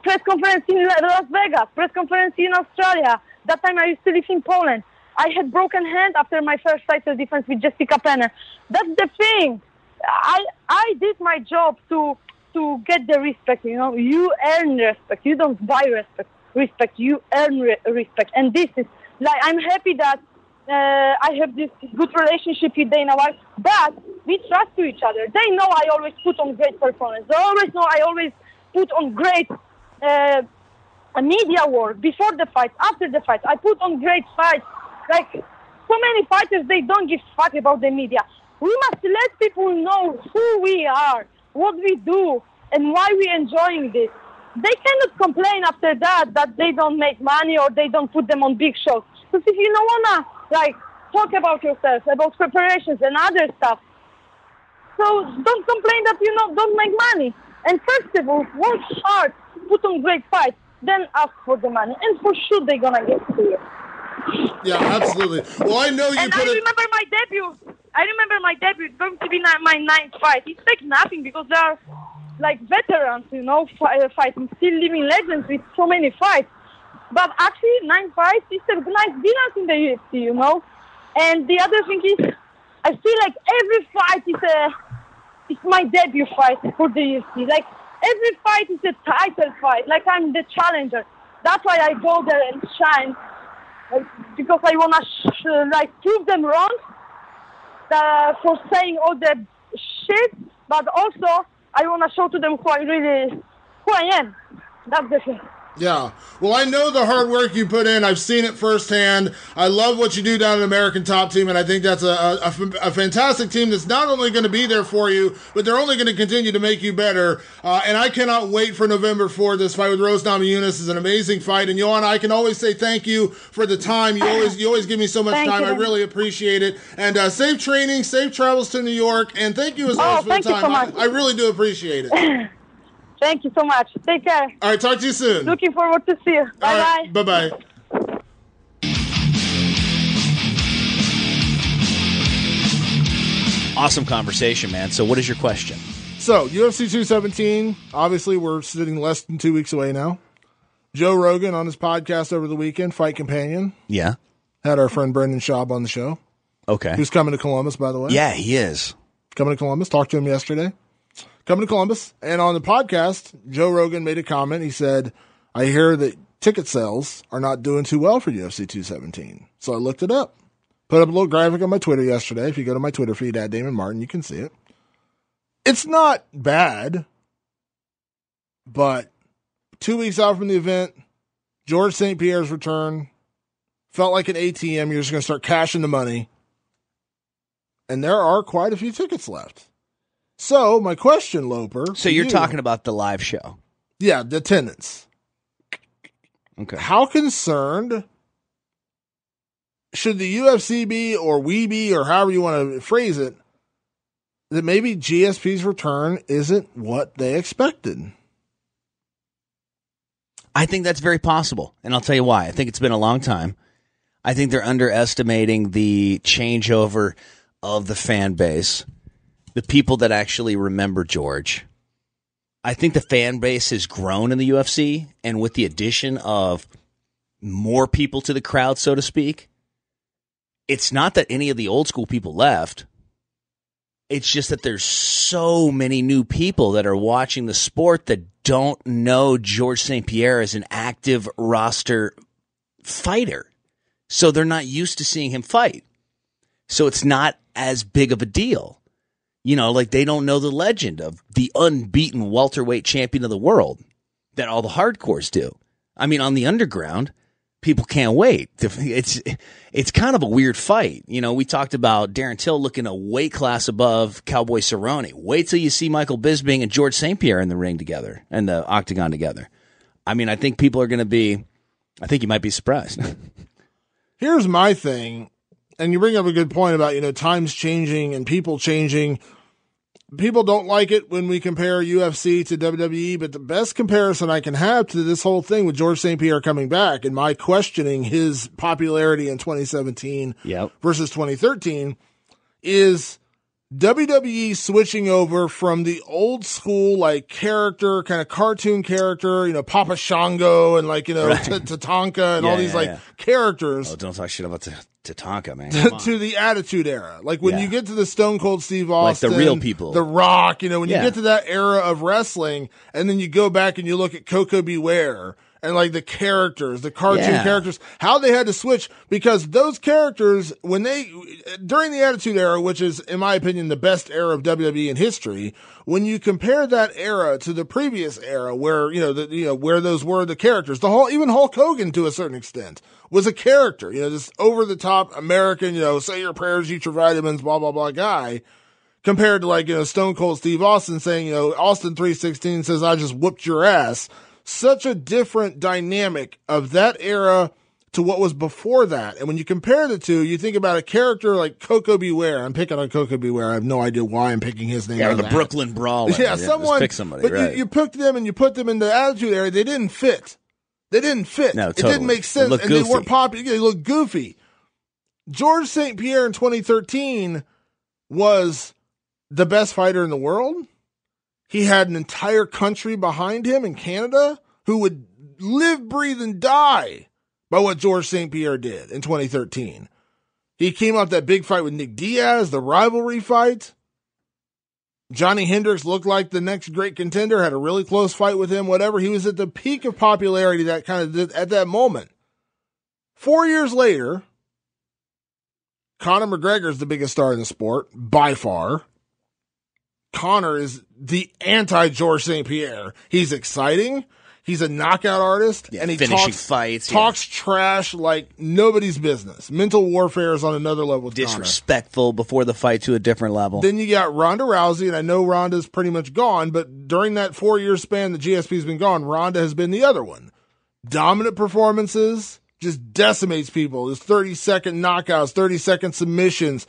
press conference in Las Vegas, press conference in Australia. That time I used to live in Poland. I had broken hand after my first title defense with Jessica Penner. That's the thing. I did my job to get the respect. You earn respect. You don't buy respect. You earn respect. And this is like, I'm happy that I have this good relationship with Dana White. But we trust to each other. They know I always put on great performance. They always know I always put on great media work before the fight, after the fight. I put on great fights. Like, so many fighters, they don't give a fuck about the media. We must let people know who we are, what we do, and why we're enjoying this. They cannot complain after that they don't make money or they don't put them on big shows. Because if you don't want to like, talk about yourself, about preparations and other stuff. So don't complain that you don't make money. And first of all, work hard, put on great fights, then ask for the money. And for sure they're going to get to you. Yeah, absolutely. Well, I know you and I remember my debut. It's going to be my 9th fight. It's like nothing because they are like veterans, fighting, still living legends with so many fights. But actually, 9 fights is a nice balance in the UFC, And the other thing is, I feel like every fight is my debut fight for the UFC. Like, every fight is a title fight. Like, I'm the challenger. That's why I go there and shine. Because I want to, prove them wrong for saying all the shit. But also, I want to show to them who I am. That's the thing. Yeah. Well, I know the hard work you put in. I've seen it firsthand. I love what you do down at American Top Team, and I think that's a fantastic team that's not only going to be there for you, but they're only going to continue to make you better. And I cannot wait for November 4th. This fight with Rose Namajunas is an amazing fight. And Joanna, I can always say thank you for the time. You always give me so much time. I really appreciate it. And safe training, safe travels to New York, and thank you as always for the time. So much. I really do appreciate it. Thank you so much. Take care. All right, talk to you soon. Looking forward to see you. Bye-bye. Right, bye-bye. Awesome conversation, man. So what is your question? So, UFC 217, obviously we're sitting less than 2 weeks away now. Joe Rogan on his podcast over the weekend, Fight Companion. Yeah. Had our friend Brendan Schaub on the show. Okay. Who's coming to Columbus, by the way. Yeah, he is. Coming to Columbus. Talked to him yesterday. Coming to Columbus. And on the podcast, Joe Rogan made a comment. He said, I hear that ticket sales are not doing too well for UFC 217. So I looked it up. Put up a little graphic on my Twitter yesterday. If you go to my Twitter feed, @Damon Martin, you can see it. It's not bad, but 2 weeks out from the event, Georges St-Pierre's return felt like an ATM. You're just going to start cashing the money. And there are quite a few tickets left. So, my question, Loper. So, you're talking about the live show? Yeah, the attendance. Okay. How concerned should the UFC be, or we be, or however you want to phrase it, that maybe GSP's return isn't what they expected? I think that's very possible, and I'll tell you why. I think it's been a long time. I think they're underestimating the changeover of the fan base. The people that actually remember George. I think the fan base has grown in the UFC, and with the addition of more people to the crowd, so to speak, it's not that any of the old school people left. It's just that there's so many new people that are watching the sport that don't know Georges St-Pierre as an active roster fighter. So they're not used to seeing him fight. So it's not as big of a deal. They don't know the legend of the unbeaten welterweight champion of the world that all the hardcores do. I mean, on the underground, people can't wait. It's kind of a weird fight. We talked about Darren Till looking a weight class above Cowboy Cerrone. Wait till you see Michael Bisping and Georges St-Pierre in the ring together and the octagon together. I mean, I think people are going to be – I think you might be surprised. Here's my thing. And you bring up a good point about, times changing and people changing. People don't like it when we compare UFC to WWE, but the best comparison I can have to this whole thing with Georges St-Pierre coming back and my questioning his popularity in 2017 versus 2013 is WWE switching over from the old school, character, kind of cartoon character, Papa Shango and Tatanka and all these characters. Oh, don't talk shit about Tatanka, man. To the Attitude Era. When you get to the Stone Cold Steve Austin. Like the real people. The Rock, when you get to that era of wrestling and then you go back and you look at Coco Beware and the characters, the cartoon characters, how they had to switch because those characters, during the Attitude Era, which is, in my opinion, the best era of WWE in history, when you compare that era to the previous era where, where those were the characters, even Hulk Hogan to a certain extent was a character, this over the top American, say your prayers, eat your vitamins, blah, blah, blah guy. Compared to Stone Cold Steve Austin saying, Austin 316 says, I just whooped your ass. Such a different dynamic of that era to what was before that. And when you compare the two, you think about a character like Coco Beware. I'm picking on Coco Beware. I have no idea why I'm picking his name. Yeah, or the that. Brooklyn Brawler. Yeah, someone. Pick somebody, but right. you picked them and you put them in the Attitude Era. They didn't fit. No, totally. It didn't make sense. They They weren't popular. They looked goofy. Georges St-Pierre in 2013 was the best fighter in the world. He had an entire country behind him in Canada who would live, breathe, and die by what Georges St-Pierre did in 2013. He came out that big fight with Nick Diaz, the rivalry fight. Johnny Hendricks looked like the next great contender, had a really close fight with him, whatever. He was at the peak of popularity that kind of did at that moment. 4 years later, Conor McGregor is the biggest star in the sport, by far. Conor is the anti-Georges St-Pierre. He's exciting. He's a knockout artist, and he talks trash like nobody's business. Mental warfare is on another level with disrespectful Conor. Before the fight to a different level. Then you got Ronda Rousey, and I know Ronda's pretty much gone, but during that 4-year span that GSP's been gone, Ronda has been the other one. Dominant performances, just decimates people. There's 30-second knockouts, 30-second submissions.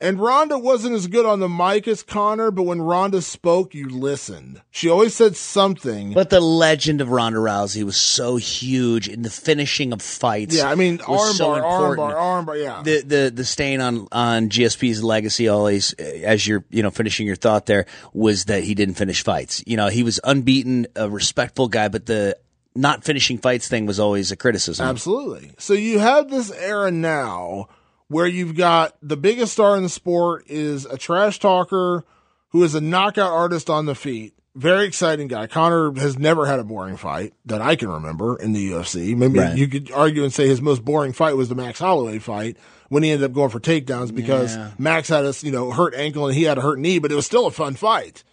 And Ronda wasn't as good on the mic as Conor, but when Ronda spoke, you listened. She always said something. But the legend of Ronda Rousey was so huge in the finishing of fights. Yeah, I mean, armbar, yeah. The stain on GSP's legacy always, as you're, finishing your thought there, was that he didn't finish fights. He was unbeaten, a respectful guy, but the not finishing fights thing was always a criticism. Absolutely. So you have this era now where you've got the biggest star in the sport is a trash talker who is a knockout artist on the feet. Very exciting guy. Conor has never had a boring fight that I can remember in the UFC. Maybe you could argue and say his most boring fight was the Max Holloway fight when he ended up going for takedowns because Max had a hurt ankle and he had a hurt knee, but it was still a fun fight.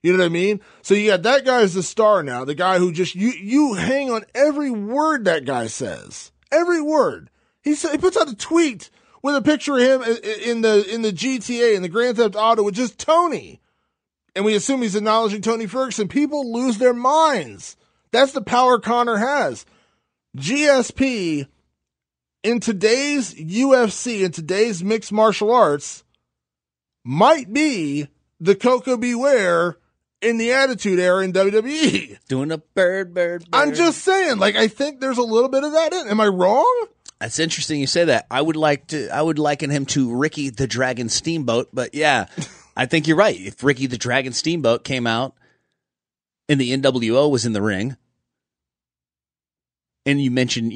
You know what I mean? So you got that guy as the star now, the guy who just you hang on every word that guy says. Every word. He puts out a tweet with a picture of him in the GTA, in the Grand Theft Auto, with just Tony. And we assume he's acknowledging Tony Ferguson. People lose their minds. That's the power Conor has. GSP, in today's UFC, in today's mixed martial arts, might be the Coco Beware in the Attitude Era in WWE. Doing a bird. I'm just saying, I think there's a little bit of that in. Am I wrong? That's interesting you say that. I would liken him to Ricky the Dragon Steamboat, but yeah, I think you're right. If Ricky the Dragon Steamboat came out and the NWO was in the ring, and you mentioned,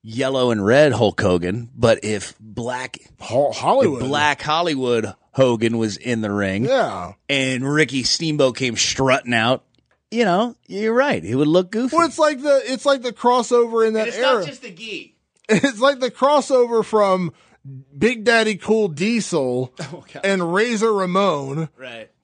yellow and red Hulk Hogan, but if Black Hollywood Hogan was in the ring, and Ricky Steamboat came strutting out, you're right. It would look goofy. Well, it's like the crossover in that era. It's not just the gi. It's like the crossover from Big Daddy Cool Diesel and Razor Ramon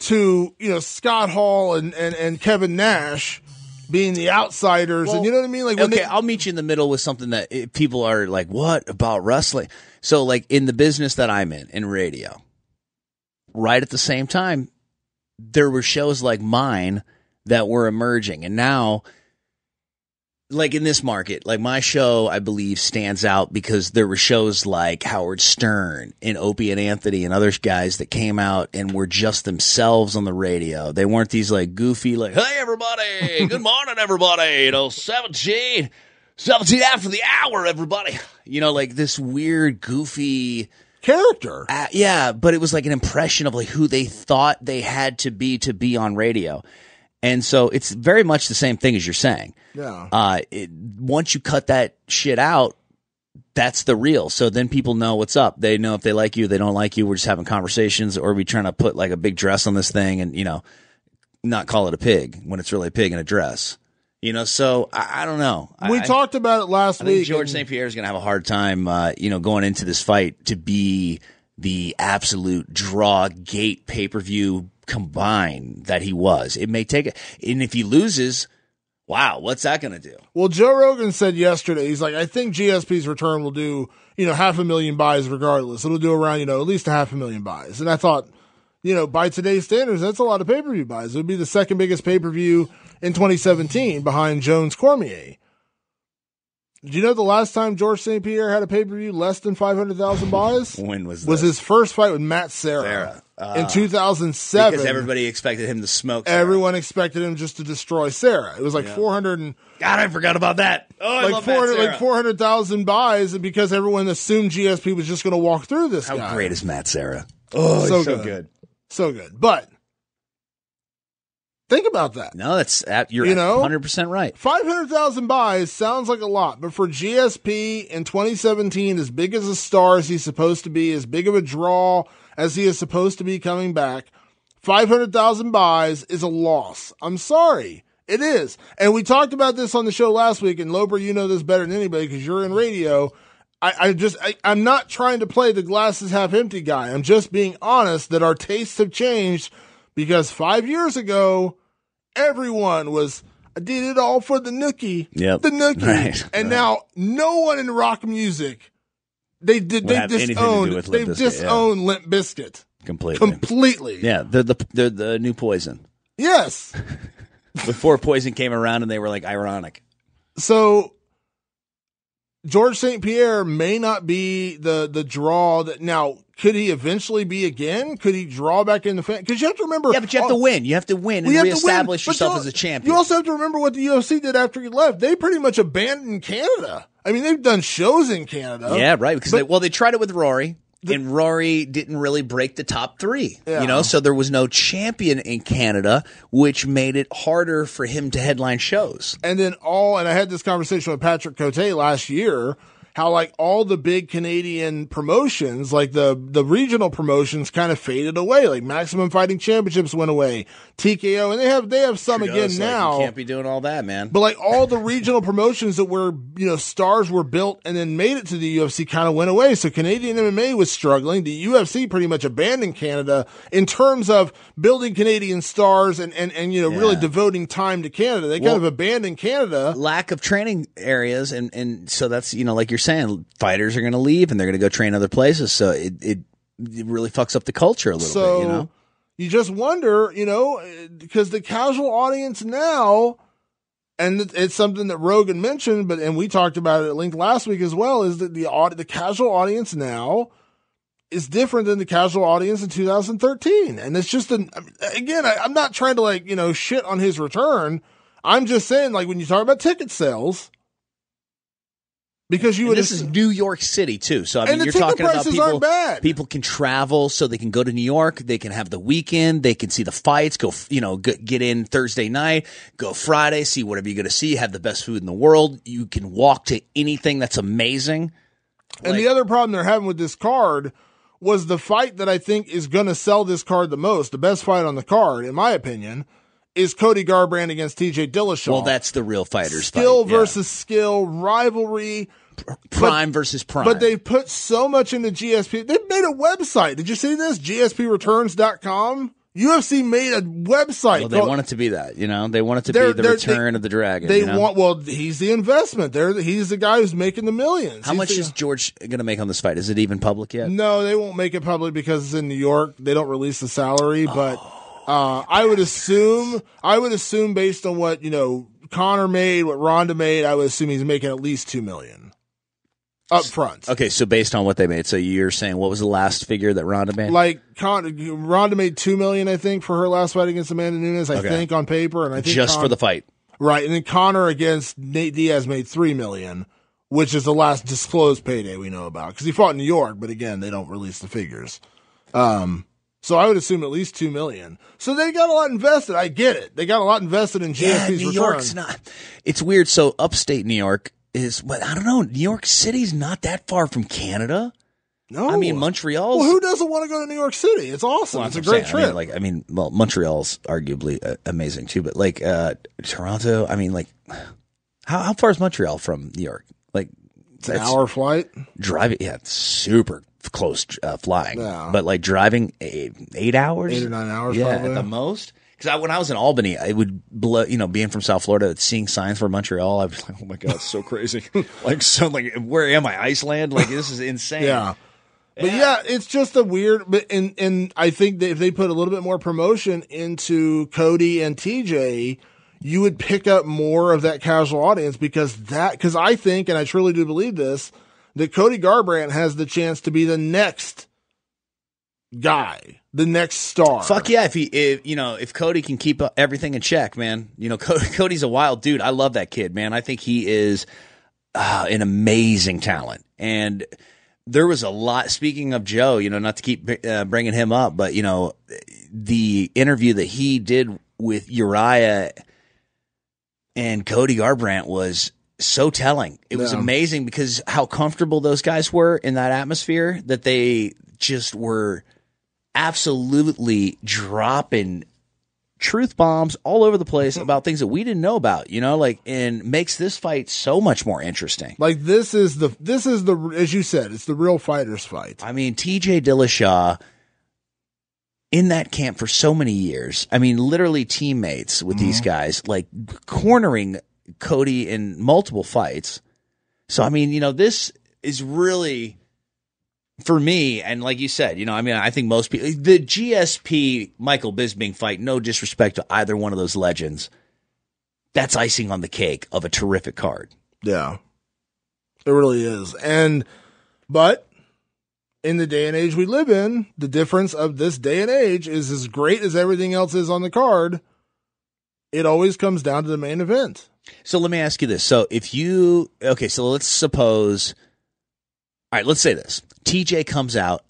to, Scott Hall and Kevin Nash being the outsiders. And you know what I mean? I'll meet you in the middle with something that people are like, what about wrestling? So in the business that I'm in radio, right at the same time, there were shows like mine that were emerging. And now, in this market, my show, I believe, stands out because there were shows like Howard Stern and Opie and Anthony and other guys that came out and were just themselves on the radio. They weren't these goofy, hey, everybody, good morning, everybody, 17 after the hour, everybody. This weird, goofy character. But it was an impression of who they thought they had to be on radio. And so it's very much the same thing as you're saying. Yeah. Once you cut that shit out, that's the real. So then people know what's up. They know if they like you, they don't like you. We're just having conversations, or we trying to put a big dress on this thing and, not call it a pig when it's really a pig in a dress. So I don't know. We talked about it last week. I think Georges St-Pierre is going to have a hard time, going into this fight to be the absolute draw gate pay-per-view combine that he was. It may take it, and if he loses, wow, what's that going to do? Well, Joe Rogan said yesterday, he's like, I think GSP's return will do, 500,000 buys regardless. It'll do around, at least 500,000 buys. And I thought, by today's standards, that's a lot of pay-per-view buys. It would be the second biggest pay-per-view in 2017 behind Jones Cormier. Do you know the last time Georges St-Pierre had a pay-per-view less than 500,000 buys? When was Was his first fight with Matt Serra in 2007. Because everybody expected him to smoke Serra. Everyone expected him just to destroy Serra. It was like 400 and God, I forgot about that. Oh, I love Matt Serra. Like 400,000 buys, and because everyone assumed GSP was just going to walk through this guy. How great is Matt Serra? Oh, so he's so good. good. So good. But think about that. No, you're 100% right. 500,000 buys sounds like a lot, but for GSP in 2017, as big as a star as he's supposed to be, as big of a draw as he is supposed to be coming back, 500,000 buys is a loss. I'm sorry. It is. And we talked about this on the show last week, and Loper, you know this better than anybody because you're in radio. I'm not trying to play the glasses half empty guy. I'm just being honest that our tastes have changed because 5 years ago, everyone was, I did it all for the nookie. Yep. The nookie. Right. And now no one in rock music, they've disowned Limp Bizkit. Completely. Yeah, they're the new Poison. Yes. Before Poison came around and they were like ironic. So Georges St-Pierre may not be the draw that now. Could he eventually be again? Could he draw back in the fan? Because you have to remember. Yeah, but you have to win. You have to win and reestablish yourself as a champion. You also have to remember what the UFC did after he left. They pretty much abandoned Canada. I mean, they've done shows in Canada. Yeah, right. Because they tried it with Rory. And Rory didn't really break the top three, so there was no champion in Canada, which made it harder for him to headline shows. And then and I had this conversation with Patrick Cote last year, how like all the big Canadian promotions, like the regional promotions kind of faded away. Like Maximum Fighting Championships went away, TKO, and they have some again now. You can't be doing all that, man. But like all the regional promotions that were, stars were built and then made it to the UFC kind of went away. So Canadian MMA was struggling. The UFC pretty much abandoned Canada in terms of building Canadian stars and really devoting time to Canada. They kind of abandoned Canada. Lack of training areas. And so that's, like you're saying, fighters are going to leave and they're going to go train other places. So it really fucks up the culture a little bit, You just wonder, because the casual audience now, and it's something that Rogan mentioned, and we talked about it at length last week as well, is that the casual audience now is different than the casual audience in 2013. And it's just I'm not trying to shit on his return. I'm just saying, like, when you talk about ticket sales, because this is New York City too, so I mean, you're talking about people can travel, so they can go to New York, they can have the weekend, they can see the fights, go get in Thursday night, go Friday, see whatever you're going to see, have the best food in the world. You can walk to anything that's amazing. And the other problem they're having with this card was the fight that I think is going to sell this card the most, the best fight on the card, in my opinion, is Cody Garbrandt against TJ Dillashaw. Well, that's the real fighters skill fight. Versus skill, rivalry. Prime versus prime. But they've put so much into GSP. They've made a website. Did you see this? GSPreturns.com. UFC made a website. Well, they want it to be that, They want it to be the return of the dragon. He's the investment. He's the guy who's making the millions. How much is George going to make on this fight? Is it even public yet? No, they won't make it public because it's in New York. They don't release the salary, but I would assume based on what, Conor made, what Ronda made, I would assume he's making at least $2 million up front. Okay, so based on what they made, so you're saying what was the last figure that Ronda made? Like Ronda made $2 million, I think, for her last fight against Amanda Nunes. I think on paper, and I think just for the fight, right? And then Conor against Nate Diaz made $3 million, which is the last disclosed payday we know about because he fought in New York, but again, they don't release the figures. So I would assume at least $2 million. So they got a lot invested. I get it. They got a lot invested in GSP's New York's not. It's weird. So upstate New York is, but I don't know. New York City's not that far from Canada. No, I mean Montreal. Well, who doesn't want to go to New York City? It's awesome. Well, it's a great trip. Montreal's arguably amazing too. But Toronto. I mean, how far is Montreal from New York? Like, it's an hour flight. Driving, it's super close flying, but driving 8 hours, 8 or 9 hours, probably at the most. Because when I was in Albany, I would being from South Florida, seeing signs for Montreal, I was like, oh my god, it's so crazy. Where am I? Iceland? This is insane. Yeah. But it's just a weird. But and I think that if they put a little bit more promotion into Cody and TJ, you would pick up more of that casual audience because I think, and I truly do believe this, that Cody Garbrandt has the chance to be the next guy, the next star. Fuck yeah. If Cody can keep everything in check, man, Cody's a wild dude. I love that kid, man. I think he is an amazing talent. And there was a lot, speaking of Joe, not to keep bringing him up, but the interview that he did with Uriah and Cody Garbrandt was so telling. It was amazing because how comfortable those guys were in that atmosphere, that they just were absolutely dropping truth bombs all over the place about things that we didn't know about, and makes this fight so much more interesting. Like this is the, as you said, it's the real fighter's fight. I mean, TJ Dillashaw in that camp for so many years. I mean, literally teammates with these guys, like cornering Cody in multiple fights. So, I mean, this is really, for me, and like you said, I think most people, the GSP Michael Bisping fight, no disrespect to either one of those legends, that's icing on the cake of a terrific card. Yeah, it really is. But in the day and age we live in, the difference of this day and age is as great as everything else is on the card. It always comes down to the main event. So let me ask you this. So so let's suppose, all right, let's say this. TJ comes out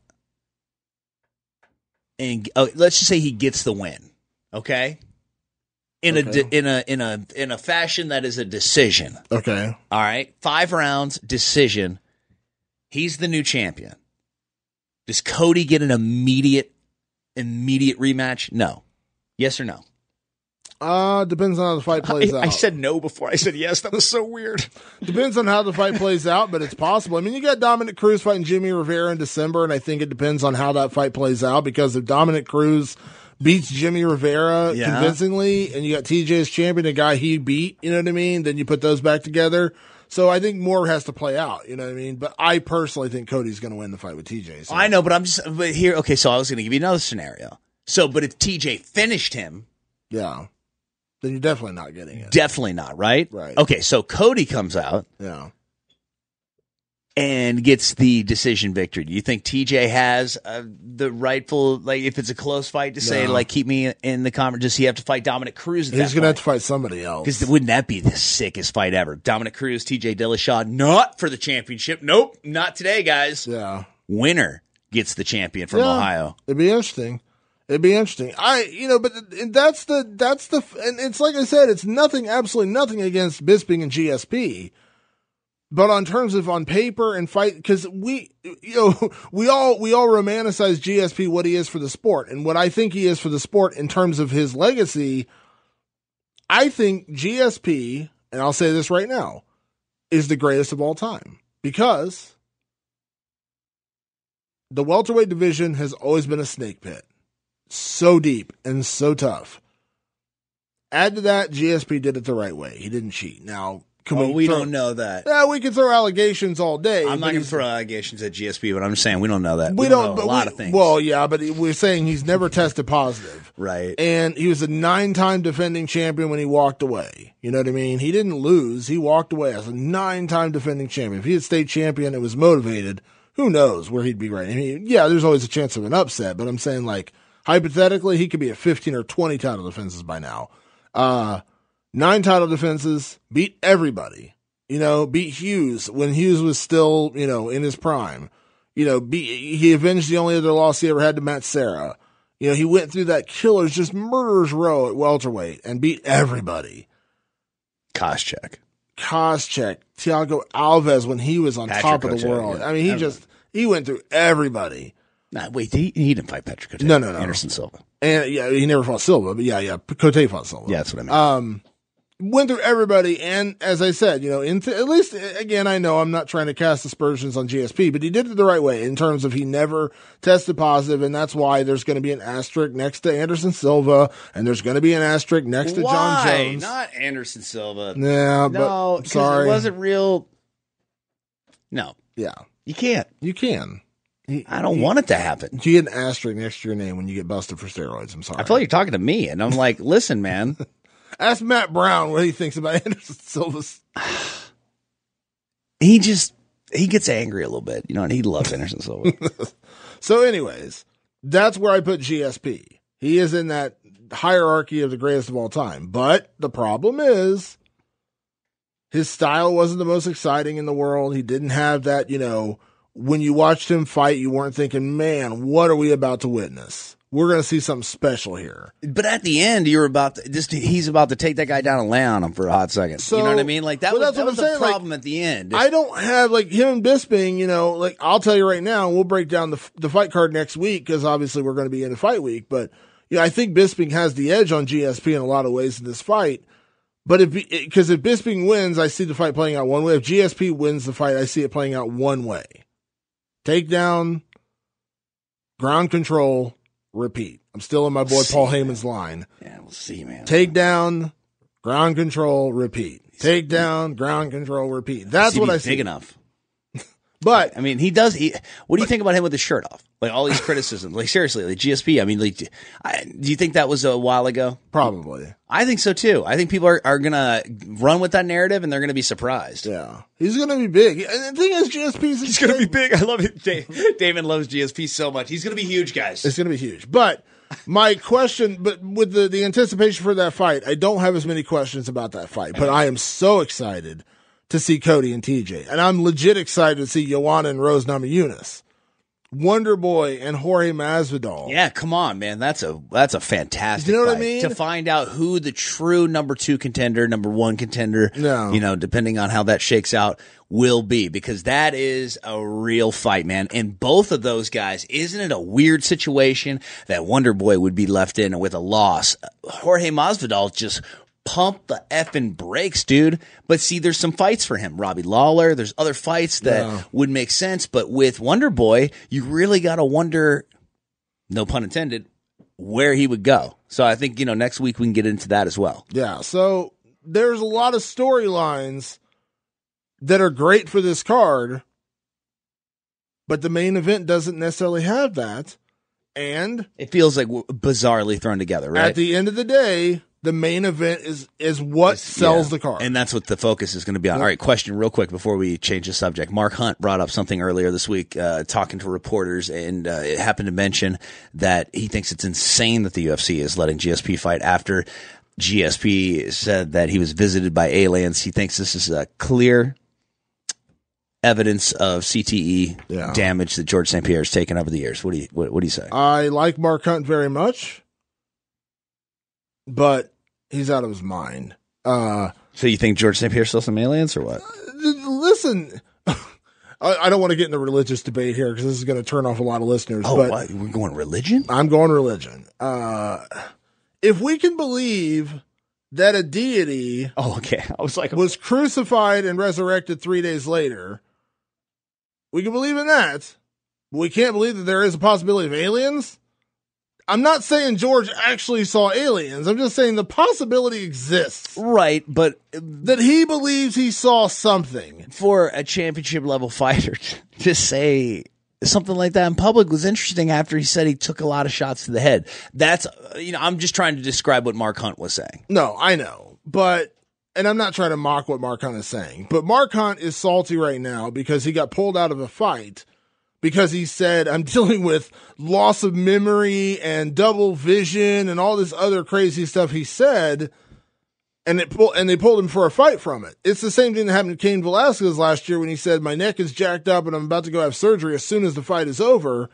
and let's just say he gets the win. Okay. In a fashion that is a decision. Okay. All right. 5 rounds decision. He's the new champion. Does Cody get an immediate rematch? No. Yes or no? Depends on how the fight plays out. I said no before I said yes. That was so weird. Depends on how the fight plays out, but it's possible. I mean, you got Dominic Cruz fighting Jimmy Rivera in December, and I think it depends on how that fight plays out, because if Dominic Cruz beats Jimmy Rivera convincingly, and you got TJ as champion, a guy he beat, you know what I mean? Then you put those back together. So I think more has to play out, you know what I mean? But I personally think Cody's going to win the fight with TJ. So. I know, but here, okay, so I was going to give you another scenario. So, but if TJ finished him. Yeah. Then you're definitely not getting it. Definitely not, right? Right. Okay, so Cody comes out. Yeah. And gets the decision victory. Do you think TJ has the rightful, like, if it's a close fight, to say, like, keep me in the comment? Does he have to fight Dominic Cruz? He's going to have to fight somebody else. Because wouldn't that be the sickest fight ever? Dominic Cruz, TJ Dillashaw, not for the championship. Nope, not today, guys. Yeah. Winner gets the champion from Ohio. It'd be interesting. But that's and it's like I said, it's absolutely nothing against Bisping and GSP. But on paper and fight, because we all romanticize GSP, what he is for the sport, and what I think he is for the sport in terms of his legacy. I think GSP, and I'll say this right now, is the greatest of all time, because the welterweight division has always been a snake pit. So deep and so tough. Add to that, GSP did it the right way. He didn't cheat. Now, we don't know that. Yeah, we can throw allegations all day. I'm not going to throw allegations at GSP, but I'm just saying we don't know that. We don't know a lot of things. Well, yeah, but we're saying he's never tested positive. Right. And he was a 9-time defending champion when he walked away. You know what I mean? He didn't lose. He walked away as a 9-time defending champion. If he had stayed champion and was motivated, who knows where he'd be right. I mean, yeah, there's always a chance of an upset, but I'm saying, like, hypothetically, he could be at 15 or 20 title defenses by now. 9 title defenses, beat everybody. Beat Hughes when Hughes was still, in his prime. He avenged the only other loss he ever had to Matt Serra. He went through that killer's murderer's row at welterweight and beat everybody. Koscheck, Thiago Alves when he was on top of the world. Yeah. I mean, he went through everybody. Nah, wait, he didn't fight Patrick Cote. No. Anderson Silva. And yeah, he never fought Silva, but yeah, Cote fought Silva. Yeah, that's what I mean. Went through everybody, and as I said, at least, again, I know I'm not trying to cast aspersions on GSP, but he did it the right way in terms of he never tested positive, and that's why there's going to be an asterisk next to Anderson Silva, and there's going to be an asterisk next to John Jones. Not Anderson Silva. Yeah, no, but sorry. It wasn't real. No. Yeah. You can't. You can. I don't want it to happen. You get an asterisk next to your name when you get busted for steroids. I'm sorry. I feel like you're talking to me, and I'm like, listen, man. Ask Matt Brown what he thinks about Anderson Silva's. He gets angry a little bit, and he loves Anderson Silva. So anyways, that's where I put GSP. He is in that hierarchy of the greatest of all time. But the problem is his style wasn't the most exciting in the world. He didn't have that, when you watched him fight, you weren't thinking, man, what are we about to witness? We're going to see something special here. But at the end, he's about to take that guy down and lay on him for a hot second. So, you know what I mean? Like that was the saying. problem at the end. I don't have him and Bisping, I'll tell you right now, we'll break down the fight card next week because obviously we're going to be in a fight week. But I think Bisping has the edge on GSP in a lot of ways in this fight. But if Bisping wins, I see the fight playing out one way. If GSP wins the fight, I see it playing out one way. Takedown, ground control, repeat. I'm still in my boy Paul Heyman's line. Yeah, we'll see, man. Takedown, ground control, repeat. Takedown, ground control, repeat. That's what I see. Big enough. But I mean, what do you think about him with his shirt off? Like all these criticisms. Like seriously, like GSP. I mean, do you think that was a while ago? Probably. I think so too. I think people are gonna run with that narrative and they're gonna be surprised. Yeah, he's gonna be big. And the thing is, he's gonna be big. I love it. Damon loves GSP so much. He's gonna be huge, guys. It's gonna be huge. But my question, with the anticipation for that fight, I don't have as many questions about that fight. But I am so excited to see Cody and TJ. And I'm legit excited to see Joanna and Rose Namajunas. Wonder Boy and Jorge Masvidal. Yeah, come on, man. That's a fantastic You know fight. what I mean? To find out who the true number 2 contender, number 1 contender, depending on how that shakes out, will be. Because that is a real fight, man. And both of those guys, isn't it a weird situation that Wonder Boy would be left in with a loss? Jorge Masvidal just pump the effing brakes, dude. But see, there's some fights for him. Robbie Lawler, there's other fights that would make sense. But with Wonder Boy, you really got to wonder, no pun intended, where he would go. So I think, next week we can get into that as well. Yeah, so there's a lot of storylines that are great for this card, but the main event doesn't necessarily have that. And it feels like bizarrely thrown together, right? At the end of the day, the main event is what sells the card. And that's what the focus is going to be on. All right, question real quick before we change the subject. Mark Hunt brought up something earlier this week, talking to reporters, and it happened to mention that he thinks it's insane that the UFC is letting GSP fight after GSP said that he was visited by aliens. He thinks this is a clear evidence of CTE damage that Georges St-Pierre has taken over the years. What do you say? I like Mark Hunt very much, but he's out of his mind. So you think Georges St-Pierre saw some aliens or what? Listen, I don't want to get in a religious debate here because this is going to turn off a lot of listeners. Oh, but what? We're going religion? I'm going religion. If we can believe that a deity was crucified and resurrected 3 days later, we can believe in that, but we can't believe that there is a possibility of aliens. I'm not saying George actually saw aliens. I'm just saying the possibility exists. Right, but that he believes he saw something. For a championship level fighter to say something like that in public was interesting after he said he took a lot of shots to the head. That's, I'm just trying to describe what Mark Hunt was saying. No, I know. And I'm not trying to mock what Mark Hunt is saying, but Mark Hunt is salty right now because he got pulled out of a fight because he said, I'm dealing with loss of memory and double vision and all this other crazy stuff he said, and they pulled him for a fight from it. It's the same thing that happened to Cain Velasquez last year when he said, my neck is jacked up and I'm about to go have surgery as soon as the fight is over.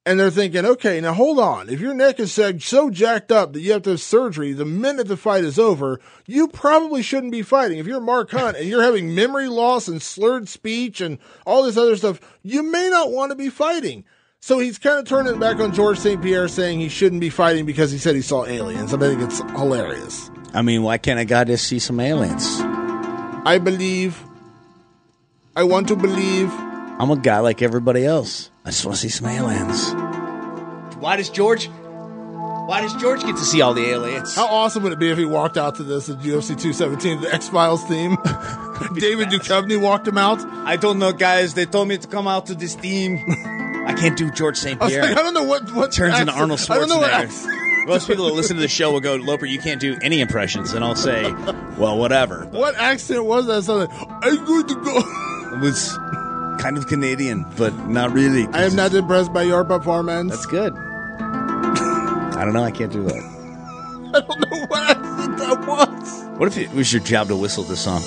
And they're thinking, okay, now hold on. If your neck is so jacked up that you have to have surgery the minute the fight is over, you probably shouldn't be fighting. If you're Mark Hunt and you're having memory loss and slurred speech and all this other stuff, you may not want to be fighting. So he's kind of turning it back on Georges St-Pierre, saying he shouldn't be fighting because he said he saw aliens. I think it's hilarious. I mean, why can't a guy just see some aliens? I want to believe. I'm a guy like everybody else. I just want to see some aliens. Why does George get to see all the aliens? How awesome would it be if he walked out to this at UFC 217, the X-Files theme? David Duchovny walked him out. I don't know, guys. They told me to come out to this theme. I can't do Georges St-Pierre. I don't know what turns into Arnold Schwarzenegger. Most people that listen to the show will go, Loper, you can't do any impressions. And I'll say, well, whatever. What accent was that? Something, I'm good to go. It was kind of Canadian, but not really. I am not impressed by your performance. That's good. I don't know. I can't do that. I don't know what accent that was. What if it was your job to whistle this song?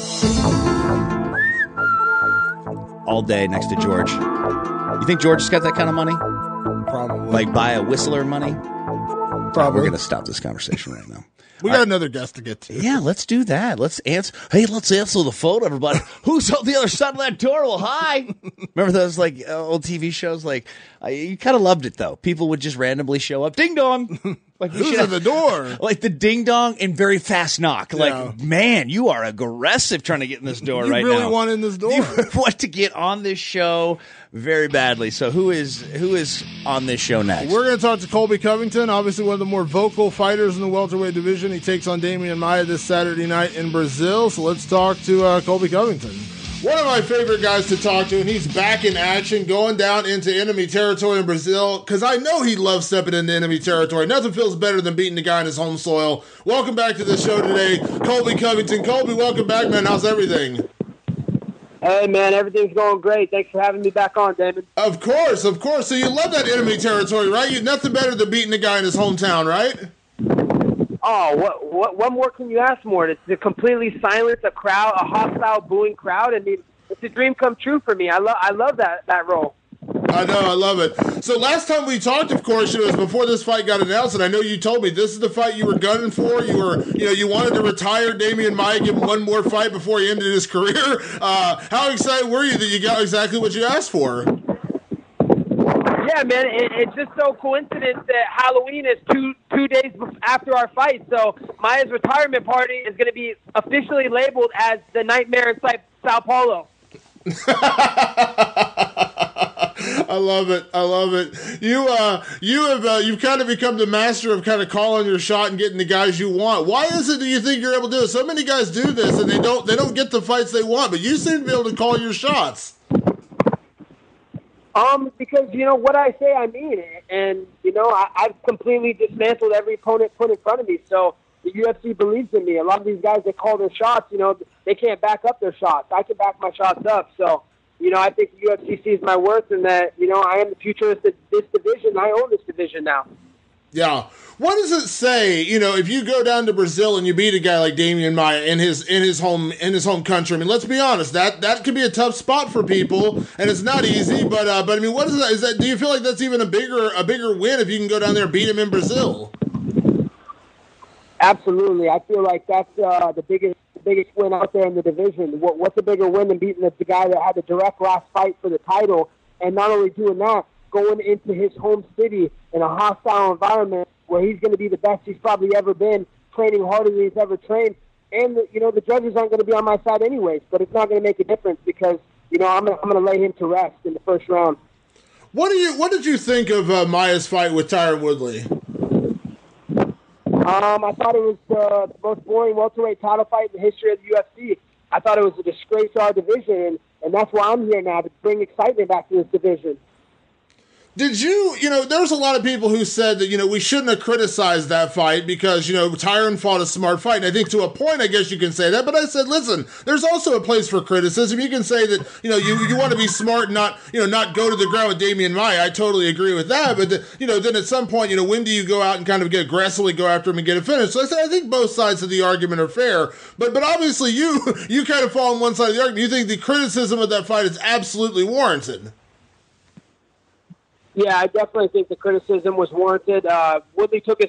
All day next to George. You think George has got that kind of money? Probably. Like buy a whistler money? Probably. We're going to stop this conversation right now. We got another guest to get to. Yeah, let's do that. Let's answer the phone, everybody. Who's on the other side of that door? Well, hi. Remember those like old TV shows? Like you kind of loved it though. People would just randomly show up. Ding dong. Like who's at the door? Like the ding dong and very fast knock. Like, yeah. Man, you are aggressive trying to get in this door right now. You really want in this door. You want to get on this show very badly. So who is on this show next? We're going to talk to Colby Covington, obviously one of the more vocal fighters in the welterweight division. He takes on Demian Maia this Saturday night in Brazil. So let's talk to Colby Covington. One of my favorite guys to talk to, and he's back in action, going down into enemy territory in Brazil, because I know he loves stepping into enemy territory. Nothing feels better than beating the guy in his home soil. Welcome back to the show today, Colby Covington. Colby, welcome back, man. How's everything? Hey, man, everything's going great. Thanks for having me back on, Damon. Of course. So you love that enemy territory, right? Nothing better than beating the guy in his hometown, right? Oh, what more can you ask for? To completely silence a crowd, a hostile, booing crowd. I mean, it's a dream come true for me. I love that role. I know, I love it. So last time we talked, of course, it was before this fight got announced, and I know you told me this is the fight you were gunning for. You wanted to retire Demian Maia, give him one more fight before he ended his career. How excited were you that you got exactly what you asked for? Yeah, man, it's just so coincidence that Halloween is two days after our fight. So Maia's retirement party is going to be officially labeled as the Nightmare in Sao Paulo. I love it. You've kind of become the master of kind of calling your shot and getting the guys you want. Why is it that you think you're able to do it? So many guys do this and they don't get the fights they want, but you seem to be able to call your shots. Because, what I say, I mean it. And, I've completely dismantled every opponent put in front of me. So the UFC believes in me. A lot of these guys that call their shots, they can't back up their shots. I can back my shots up. So, I think the UFC sees my worth and that, I am the future of this division. I own this division now. Yeah. What does it say, if you go down to Brazil and you beat a guy like Demian Maia in his home country? I mean, let's be honest, that could be a tough spot for people, and it's not easy. But I mean, what is that? Is that? Do you feel like that's even a bigger win if you can go down there and beat him in Brazil? Absolutely, I feel like that's the biggest win out there in the division. What's a bigger win than beating the guy that had the direct last fight for the title, and not only doing that, going into his home city in a hostile environment where he's going to be the best he's probably ever been, training harder than he's ever trained. And, the judges aren't going to be on my side anyways, but it's not going to make a difference because, I'm going to lay him to rest in the first round. What did you think of Maia's fight with Tyron Woodley? I thought it was the most boring welterweight title fight in the history of the UFC. I thought it was a disgrace to our division, and that's why I'm here now, to bring excitement back to this division. Did you, there was a lot of people who said that, we shouldn't have criticized that fight because, Tyron fought a smart fight. And I think to a point, I guess you can say that. But I said, listen, there's also a place for criticism. You can say that, you want to be smart and not go to the ground with Demian Maia. I totally agree with that. But, then at some point, when do you go out and kind of aggressively go after him and get it finished? So I said, I think both sides of the argument are fair. But obviously you kind of fall on one side of the argument. You think the criticism of that fight is absolutely warranted. Yeah, I definitely think the criticism was warranted. Woodley took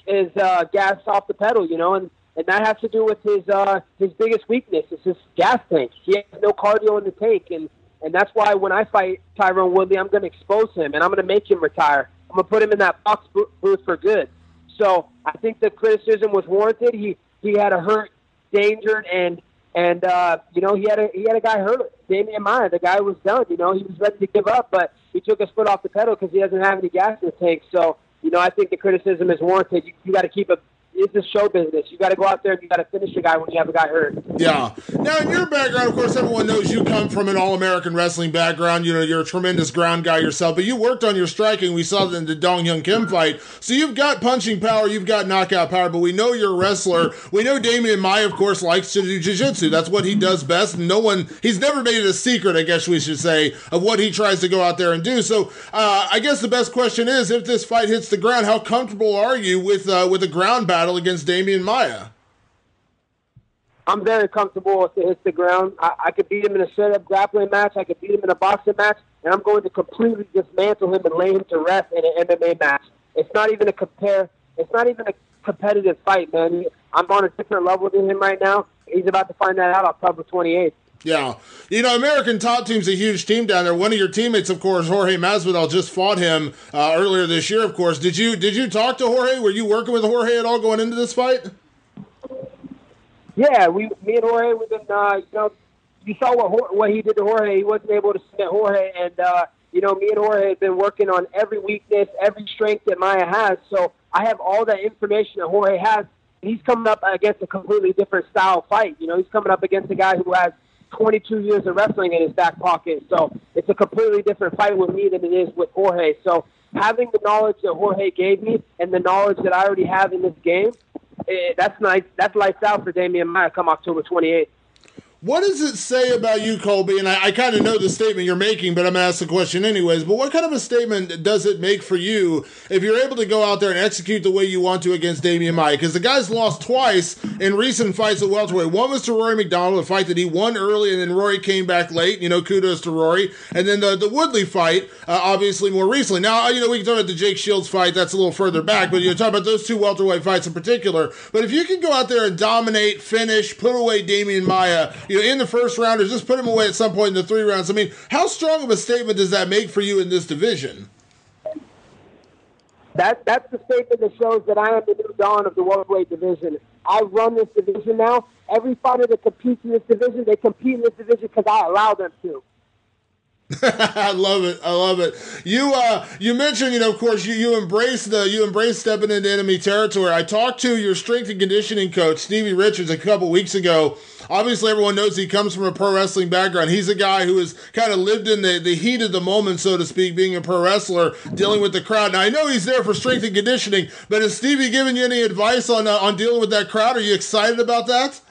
his gas off the pedal, and that has to do with his biggest weakness. It's his gas tank. He has no cardio in the tank, and that's why when I fight Tyron Woodley, I'm going to expose him, and I'm going to make him retire. I'm going to put him in that box booth for good. So I think the criticism was warranted. He had a hurt, dangered, and he had a guy hurt, Demian Maia. The guy was done. He was ready to give up, but he took his foot off the pedal because he doesn't have any gas in the tank. So, I think the criticism is warranted. You got to keep a It's a show business. You got to go out there and you got to finish the guy when you have a guy hurt. Yeah. Now, in your background, of course, everyone knows you come from an All-American wrestling background. You know, you're a tremendous ground guy yourself, but you worked on your striking. We saw that in the Dong Hyun Kim fight. So you've got punching power, you've got knockout power, but we know you're a wrestler. We know Demian Maia, of course, likes to do jiu-jitsu. That's what he does best. He's never made it a secret, I guess we should say, of what he tries to go out there and do. So I guess the best question is, if this fight hits the ground, how comfortable are you with a ground battle against Demian Maia? I'm very comfortable if it hits the ground. I could beat him in a straight-up grappling match. I could beat him in a boxing match, and I'm going to completely dismantle him and lay him to rest in an MMA match. It's not even a competitive fight, man. I'm on a different level than him right now. He's about to find that out October 28th. Yeah. You know, American Top Team's a huge team down there. One of your teammates, of course, Jorge Masvidal, just fought him earlier this year, of course. Did you talk to Jorge? Were you working with Jorge at all going into this fight? Yeah, me and Jorge, we've been, you saw what he did to Jorge. He wasn't able to submit Jorge, and, me and Jorge have been working on every weakness, every strength that Maia has. So I have all that information that Jorge has. He's coming up against a completely different style fight. You know, he's coming up against a guy who has 22 years of wrestling in his back pocket. So it's a completely different fight with me than it is with Jorge. So having the knowledge that Jorge gave me and the knowledge that I already have in this game, that's nice. That's lights out for Demian Maia come October 28th. What does it say about you, Colby? And I kind of know the statement you're making, but I'm going to ask the question anyways. But what kind of a statement does it make for you if you're able to go out there and execute the way you want to against Demian Maia? Because the guy's lost twice in recent fights at welterweight. One was to Rory McDonald, a fight that he won early, and then Rory came back late. You know, kudos to Rory. And then the Woodley fight, obviously more recently. Now, we can talk about the Jake Shields fight. That's a little further back. But talk about those two welterweight fights in particular. But if you can go out there and dominate, finish, put away Demian Maia, in the first round, or just put him away at some point in the 3 rounds. I mean, how strong of a statement does that make for you in this division? That's the statement that shows that I am the new dawn of the welterweight division. I run this division now. Every fighter that competes in this division, they compete in this division because I allow them to. I love it. You mentioned, of course, you embrace stepping into enemy territory. I talked to your strength and conditioning coach, Stevie Richards, a couple weeks ago. Obviously, everyone knows he comes from a pro wrestling background. He's a guy who has kind of lived in the heat of the moment, so to speak, being a pro wrestler, dealing with the crowd. Now, I know he's there for strength and conditioning, but has Stevie given you any advice on dealing with that crowd? Are you excited about that?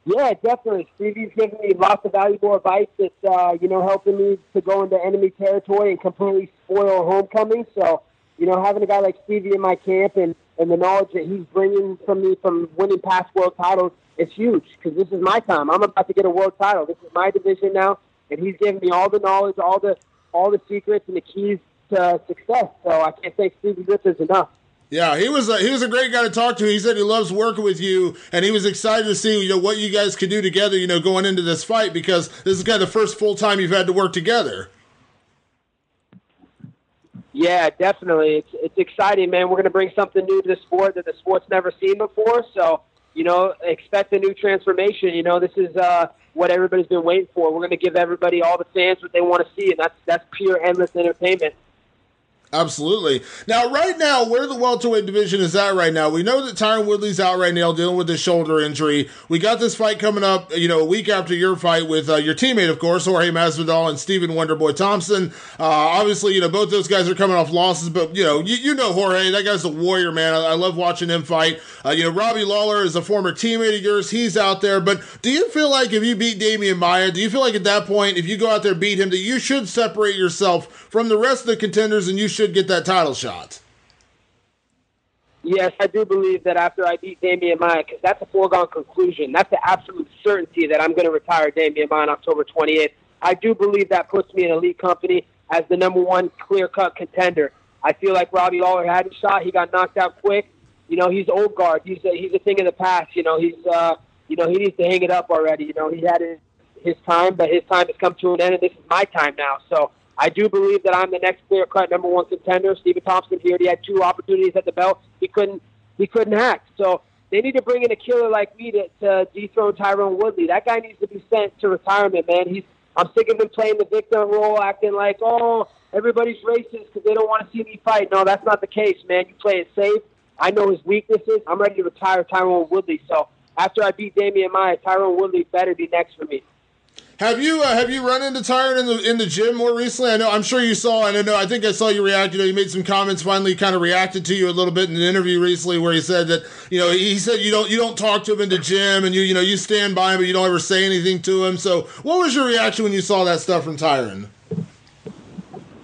Yeah, definitely. Stevie's given me lots of valuable advice that's, helping me to go into enemy territory and completely spoil homecoming. So, having a guy like Stevie in my camp and the knowledge that he's bringing from me from winning past world titles, it's huge because this is my time. I'm about to get a world title. This is my division now, and he's giving me all the knowledge, all the secrets and the keys to success. So I can't thank Stevie Richards enough. Yeah, he was a great guy to talk to. He said he loves working with you, and he was excited to see what you guys could do together, going into this fight, because this is kind of the first full time you've had to work together. Yeah, definitely. It's exciting, man. We're going to bring something new to the sport that the sport's never seen before. So, expect a new transformation. This is what everybody's been waiting for. We're going to give everybody, all the fans, what they want to see, and that's pure, endless entertainment. Absolutely. Now, right now, where the welterweight division is at right now, we know that Tyron Woodley's out right now dealing with his shoulder injury. We got this fight coming up, a week after your fight with your teammate, of course, Jorge Masvidal and Stephen Wonderboy Thompson. Obviously, both those guys are coming off losses, but, you know Jorge, that guy's a warrior, man. I love watching him fight. Robbie Lawler is a former teammate of yours. He's out there. But do you feel like if you beat Demian Maia, do you feel like at that point, if you go out there and beat him, that you should separate yourself from the rest of the contenders and you should get that title shot? Yes, I do believe that after I beat Demian Maia, because that's a foregone conclusion. That's the absolute certainty that I'm going to retire Demian Maia on October 28th. I do believe that puts me in elite company as the number one clear-cut contender. I feel like Robbie Lawler had a shot. He got knocked out quick. He's old guard. He's a thing of the past. He needs to hang it up already. He had his time, but his time has come to an end, and this is my time now. So I do believe that I'm the next clear-cut number one contender. Stephen Thompson, he already had 2 opportunities at the belt. He couldn't hack. So they need to bring in a killer like me to dethrone Tyron Woodley. That guy needs to be sent to retirement, man. I'm sick of him playing the victim role, acting like, everybody's racist because they don't want to see me fight. No, that's not the case, man. You play it safe. I know his weaknesses. I'm ready to retire Tyron Woodley. So after I beat Demian Maia, Tyron Woodley better be next for me. Have you run into Tyron in the gym more recently? I'm sure you saw. I think I saw you react. You made some comments. Finally, kind of reacted to you a little bit in an interview recently, where he said that he said you don't talk to him in the gym, and you stand by him, but you don't ever say anything to him. So, what was your reaction when you saw that stuff from Tyron?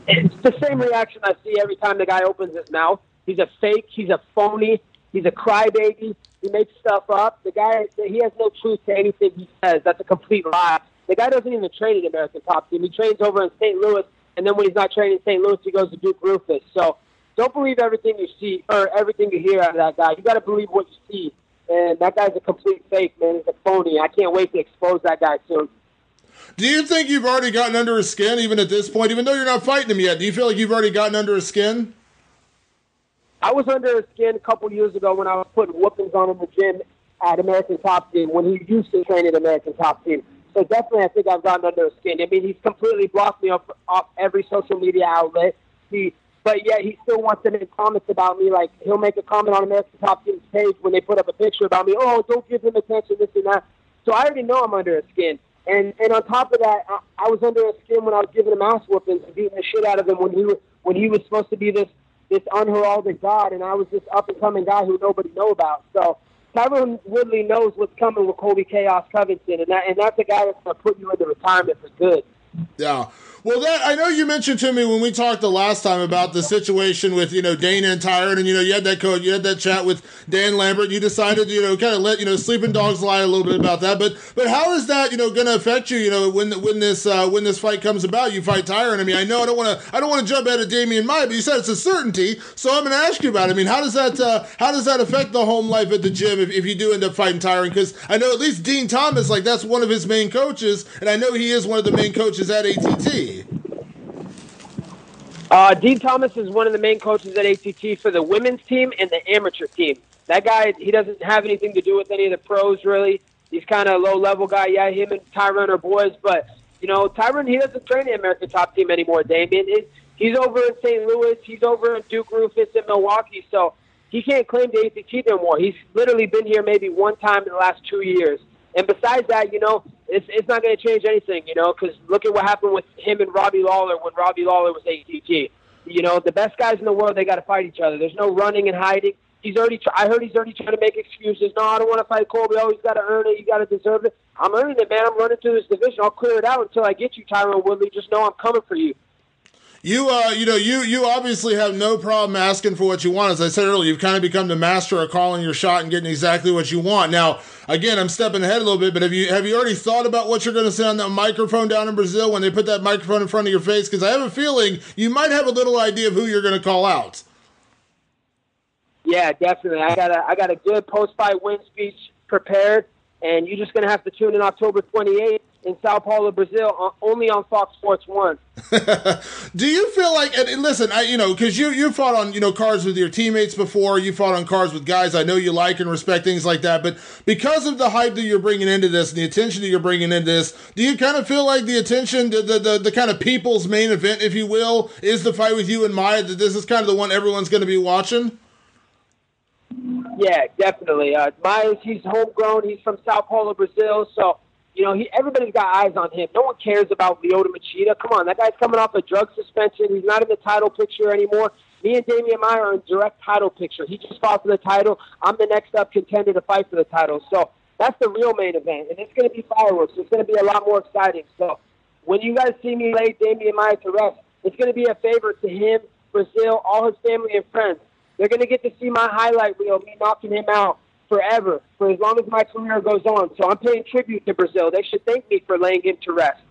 It's the same reaction I see every time the guy opens his mouth. He's a fake. He's a phony. He's a crybaby. He makes stuff up. The guy, he has no truth to anything he says. That's a complete lie. The guy doesn't even train at American Top Team. He trains over in St. Louis, and then when he's not training in St. Louis, he goes to Duke Rufus. So don't believe everything you see or everything you hear out of that guy. You got to believe what you see. And that guy's a complete fake, man. He's a phony. I can't wait to expose that guy soon. Do you think you've already gotten under his skin, even at this point, even though you're not fighting him yet? Do you feel like you've already gotten under his skin? I was under his skin a couple years ago when I was putting whoopings on him in the gym at American Top Team when he used to train at American Top Team. So definitely I think I've gotten under his skin. I mean, he's completely blocked me off every social media outlet. But yet he still wants to make comments about me. Like, he'll make a comment on American Top Team's page when they put up a picture about me. Oh, don't give him attention, this and that. So I already know I'm under his skin. And on top of that, I was under his skin when I was giving him ass whoopings and beating the shit out of him when he was supposed to be this unheralded god, and I was this up-and-coming guy who nobody know about. So Tyron Woodley knows what's coming with Colby Covington, and that's a guy that's going to put you into retirement for good. Yeah. Well, I know you mentioned to me when we talked the last time about the situation with, Dana and Tyron, and, you had that chat with Dan Lambert, and you decided, kind of let, sleeping dogs lie a little bit about that. But how is that, going to affect you, when this fight comes about, you fight Tyron? I mean, I know I don't want to jump out of Demian Maia, but you said it's a certainty, so I'm going to ask you about it. I mean, how does that affect the home life at the gym if you do end up fighting Tyron? Because I know at least Dean Thomas, that's one of his main coaches, and I know he is one of the main coaches at ATT. Dean Thomas is one of the main coaches at ATT for the women's team and the amateur team. That guy, he doesn't have anything to do with any of the pros, really. He's kind of a low-level guy. Yeah, him and Tyron are boys, but, Tyron, he doesn't train the American Top Team anymore, Damon. He's over in St. Louis. He's over in Duke Rufus in Milwaukee, so he can't claim the ATT no more. He's literally been here maybe one time in the last 2 years. And besides that, it's not going to change anything, because look at what happened with him and Robbie Lawler when Robbie Lawler was ATT. The best guys in the world, they got to fight each other. There's no running and hiding. I heard he's already trying to make excuses. No, I don't want to fight Colby. Oh, he's got to earn it. You got to deserve it. I'm earning it, man. I'm running through this division. I'll clear it out until I get you, Tyron Woodley. Just know I'm coming for you. You obviously have no problem asking for what you want. As I said earlier, you've kind of become the master of calling your shot and getting exactly what you want. Now, again, I'm stepping ahead a little bit, but have you already thought about what you're going to say on that microphone down in Brazil when they put that microphone in front of your face? Because I have a feeling you might have a little idea of who you're going to call out. Yeah, definitely. I got a good post-fight win speech prepared, and you're just going to have to tune in October 28th. In Sao Paulo, Brazil, only on Fox Sports 1. Do you feel like, and listen, because you fought on, cards with your teammates before, you fought on cards with guys I know you like and respect, things like that, but because of the hype that you're bringing into this and the attention that you're bringing into this, do you kind of feel like the attention, the kind of people's main event, if you will, is the fight with you and Maia, that this is kind of the one everyone's going to be watching? Yeah, definitely. Maia, he's homegrown, he's from Sao Paulo, Brazil, so everybody's got eyes on him. No one cares about Lyoto Machida. Come on, that guy's coming off a drug suspension. He's not in the title picture anymore. Me and Demian Maia are in direct title picture. He just fought for the title. I'm the next up contender to fight for the title. So that's the real main event, and it's going to be fireworks. It's going to be a lot more exciting. So when you guys see me lay Demian Maia to rest, it's going to be a favor to him, Brazil, all his family and friends. They're going to get to see my highlight reel, me knocking him out forever, for as long as my career goes on. So I'm paying tribute to Brazil. They should thank me for laying him to rest.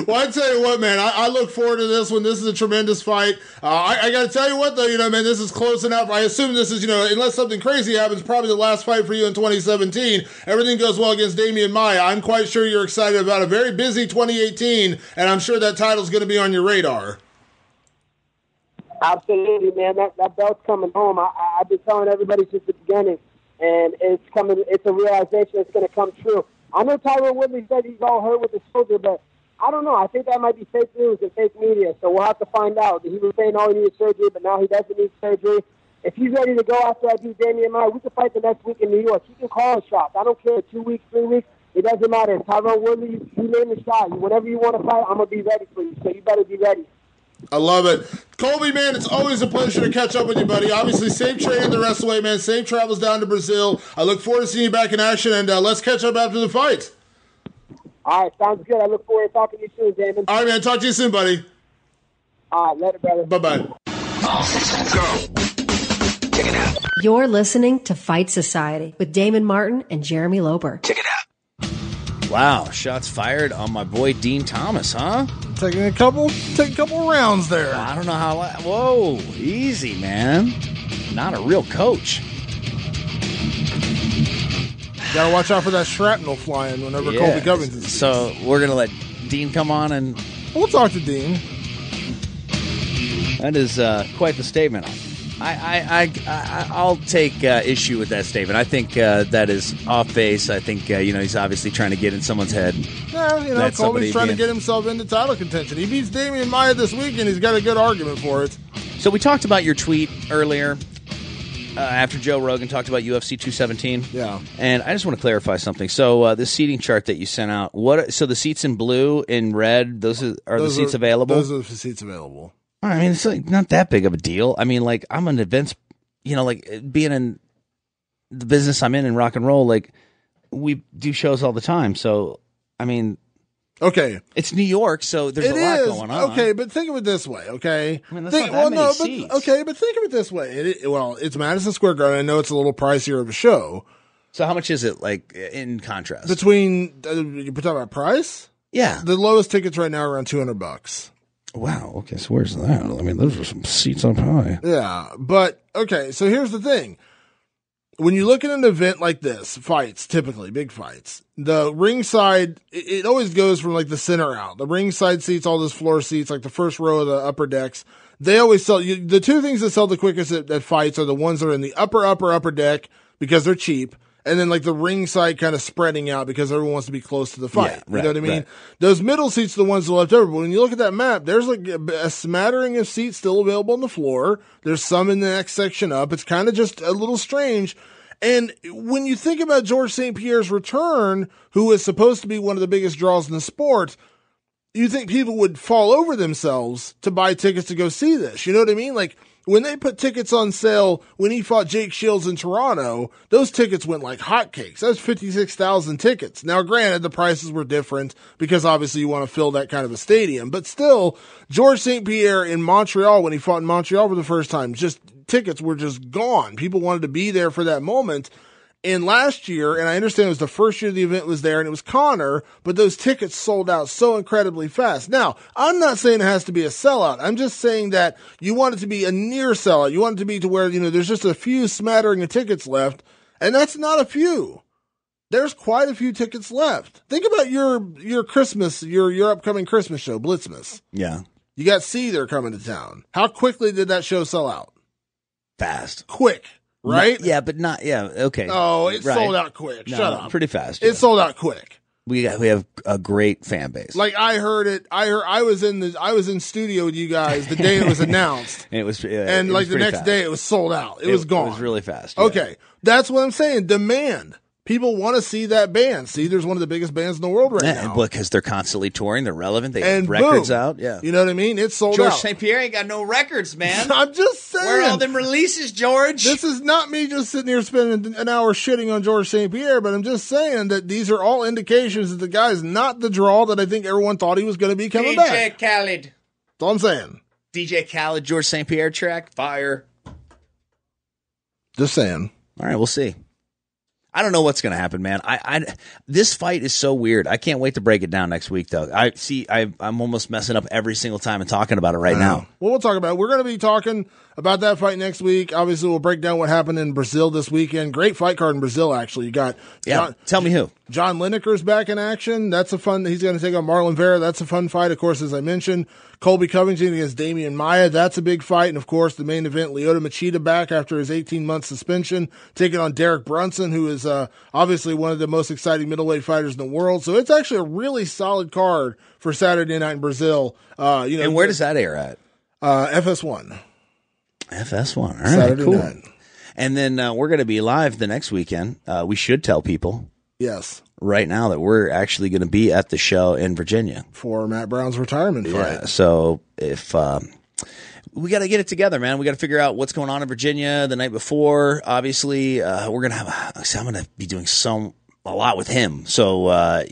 Well, I tell you what, man, I look forward to this one. This is a tremendous fight. I got to tell you what, though, man, this is close enough. I assume this is, unless something crazy happens, probably the last fight for you in 2017. Everything goes well against Demian Maia. I'm quite sure you're excited about a very busy 2018, and I'm sure that title's going to be on your radar. Absolutely, man. That belt's coming home. I've been telling everybody since the beginning, and it's coming. It's a realization that's going to come true. I know Tyron Woodley said he's all hurt with his shoulder, but I don't know. I think that might be fake news and fake media, so we'll have to find out. He was saying, he needed surgery, but now he doesn't need surgery. if he's ready to go after I beat Demian Maia, we can fight the next week in New York. He can call a shot. I don't care, 2 weeks, 3 weeks. It doesn't matter. Tyron Woodley, you name the shot. Whenever you want to fight, I'm going to be ready for you. So you better be ready. I love it. Colby, man, it's always a pleasure to catch up with you, buddy. Obviously, safe training the rest of the way, man. Safe travels down to Brazil. I look forward to seeing you back in action, and let's catch up after the fight. All right, sounds good. I look forward to talking to you soon, Damon. All right, man. Talk to you soon, buddy. All right, later, brother. Bye-bye. Go. Check it out. You're listening to Fight Society with Damon Martin and Jeremy Loper. Check it out. Wow, shots fired on my boy Dean Thomas, huh? Taking a couple rounds there. I don't know how. Whoa, easy, man. Not a real coach. Got to watch out for that shrapnel flying whenever Colby Covington. So we're gonna let Dean come on, and we'll talk to Dean. that is quite the statement. I'll take issue with that statement. I think that is off base. I think he's obviously trying to get in someone's head. Yeah, Colby's trying to get himself into title contention. He beats Demian Maia this week, and he's got a good argument for it. So we talked about your tweet earlier after Joe Rogan talked about UFC 217. Yeah, and I just want to clarify something. So the seating chart that you sent out, so the seats in blue and red, those are the seats available? Those are the seats available. I mean, it's like not that big of a deal. I mean, like I'm an events, like being in the business I'm in rock and roll, like we do shows all the time. So, I mean, okay, it's New York, so there's a lot going on. Okay, but think of it this way, okay? I mean, that's not that many seats. But think of it this way. It's Madison Square Garden. I know it's a little pricier of a show. So how much is it, like, in contrast? Between, you're talking about price? Yeah. The lowest tickets right now are around $200. Wow. Okay. So where's that? I mean, those are some seats up high. Yeah. But, okay. So here's the thing. When you look at an event like this, fights, typically big fights, the ringside, it always goes from like the center out. The ringside seats, all those floor seats, like the first row of the upper decks, they always sell you. The two things that sell the quickest at fights are the ones that are in the upper deck because they're cheap. And then like the ringside kind of spreading out because everyone wants to be close to the fight. Yeah, right, you know what I mean? Right. Those middle seats are the ones that are left over. But when you look at that map, there's like a smattering of seats still available on the floor. There's some in the next section up. It's kind of just a little strange. And when you think about Georges St-Pierre's return, who is supposed to be one of the biggest draws in the sport, you think people would fall over themselves to buy tickets to go see this. You know what I mean? Like, when they put tickets on sale when he fought Jake Shields in Toronto, those tickets went like hotcakes. That was 56,000 tickets. Now, granted, the prices were different because obviously you want to fill that kind of a stadium. But still, Georges St-Pierre in Montreal, when he fought in Montreal for the first time, tickets were just gone. People wanted to be there for that moment. And last year, and I understand it was the first year the event was there, and it was Connor, but those tickets sold out so incredibly fast. Now, I'm not saying it has to be a sellout. I'm just saying that you want it to be a near sellout. You want it to be to where, there's just a few smattering of tickets left, and that's not a few. There's quite a few tickets left. Think about your Christmas, your upcoming Christmas show, Blitzmas. Yeah. You got Seether coming to town. How quickly did that show sell out? Fast. Quick. Right? Okay. Oh, it sold out quick. No, Shut up. Pretty fast. It sold out quick. We have a great fan base. Like I heard it. I was in studio with you guys the day it was announced. And it was and like the next day it was sold out. It was gone. It was really fast. Okay. That's what I'm saying. Demand. People want to see that band. Seether's one of the biggest bands in the world right now. Because they're constantly touring. They're relevant. They have records out. Yeah. You know what I mean? It's sold out. Georges St-Pierre ain't got no records, man. I'm just saying. Where are all them releases, George? This is not me just sitting here spending an hour shitting on Georges St-Pierre, but I'm just saying that these are all indications that the guy's not the draw that I think everyone thought he was going to be coming back. DJ Khaled. That's all I'm saying. DJ Khaled, Georges St-Pierre track. Fire. Just saying. All right, we'll see. I don't know what's going to happen, man. This fight is so weird. I can't wait to break it down next week, though. I'm almost messing up every single time and talking about it right now. Well, we'll talk about it. We're going to be talking about that fight next week. Obviously, we'll break down what happened in Brazil this weekend. Great fight card in Brazil, actually. You got tell me who. John Lineker's back in action. That's a fun. He's going to take on Marlon Vera. That's a fun fight, of course, as I mentioned. Colby Covington against Demian Maia. That's a big fight. And, of course, the main event, Lyoto Machida back after his 18-month suspension, taking on Derek Brunson, who is obviously one of the most exciting middleweight fighters in the world. So it's actually a really solid card for Saturday night in Brazil. And where does that air at? FS1. FS1. All right, Saturday cool. night. And then we're going to be live the next weekend. We should tell people Yes. right now that we're actually going to be at the show in Virginia. For Matt Brown's retirement fight. Yeah, so if we got to get it together, man. We got to figure out what's going on in Virginia the night before. Obviously, we're going to have I'm going to be doing a lot with him. So,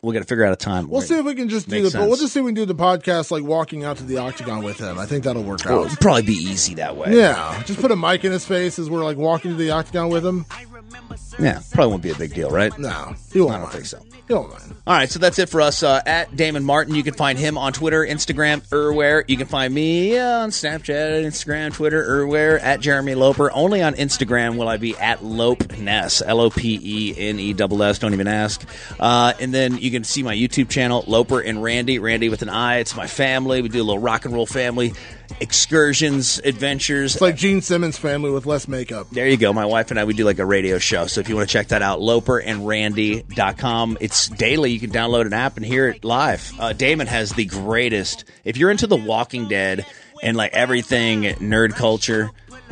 we got to figure out a time. We'll see if we can just do we'll just see if we can do the podcast like walking out to the octagon with him. I think that'll work out. It'll probably be easy that way. Yeah. Just put a mic in his face as we're like walking to the octagon with him. Yeah, probably won't be a big deal, right? No. He won't. I don't think so. He won't mind. All right, so that's it for us. At Damon Martin, you can find him on Twitter, Instagram, everywhere. You can find me on Snapchat, Instagram, Twitter, everywhere. At Jeremy Loper. Only on Instagram will I be at Lopeness, Lopeness. Don't even ask. And then you can see my YouTube channel, Loper and Randy. Randy with an I. It's my family. We do a little rock and roll family excursions, adventures. It's like Gene Simmons' family with less makeup. There you go. My wife and I, we do like a radio show. So if you want to check that out, loperandrandy.com. It's daily. You can download an app and hear it live. Damon has the greatest. If you're into The Walking Dead and like everything nerd culture,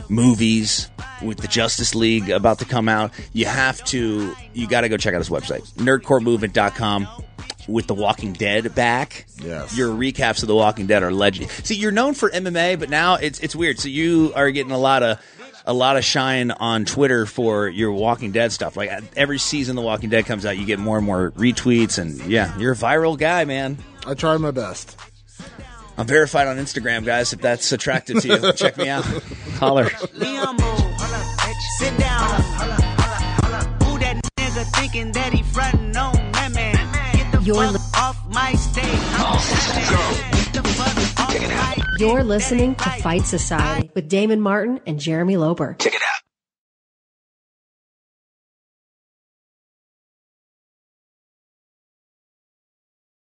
movies with the Justice League about to come out, you got to go check out his website, nerdcoremovement.com. With The Walking Dead back, yes, your recaps of The Walking Dead are legend. See, you're known for MMA, but now it's weird. So you are getting a lot of shine on Twitter for your Walking Dead stuff. Like every season The Walking Dead comes out, you get more and more retweets, and yeah, you're a viral guy, man. I try my best. I'm verified on Instagram, guys. If that's attractive to you, check me out. Holler. Sit down. Who that nigga thinking that he frontin' on that man? Off my stage. You're listening to Fight Society with Damon Martin and Jeremy Loper. Check it out.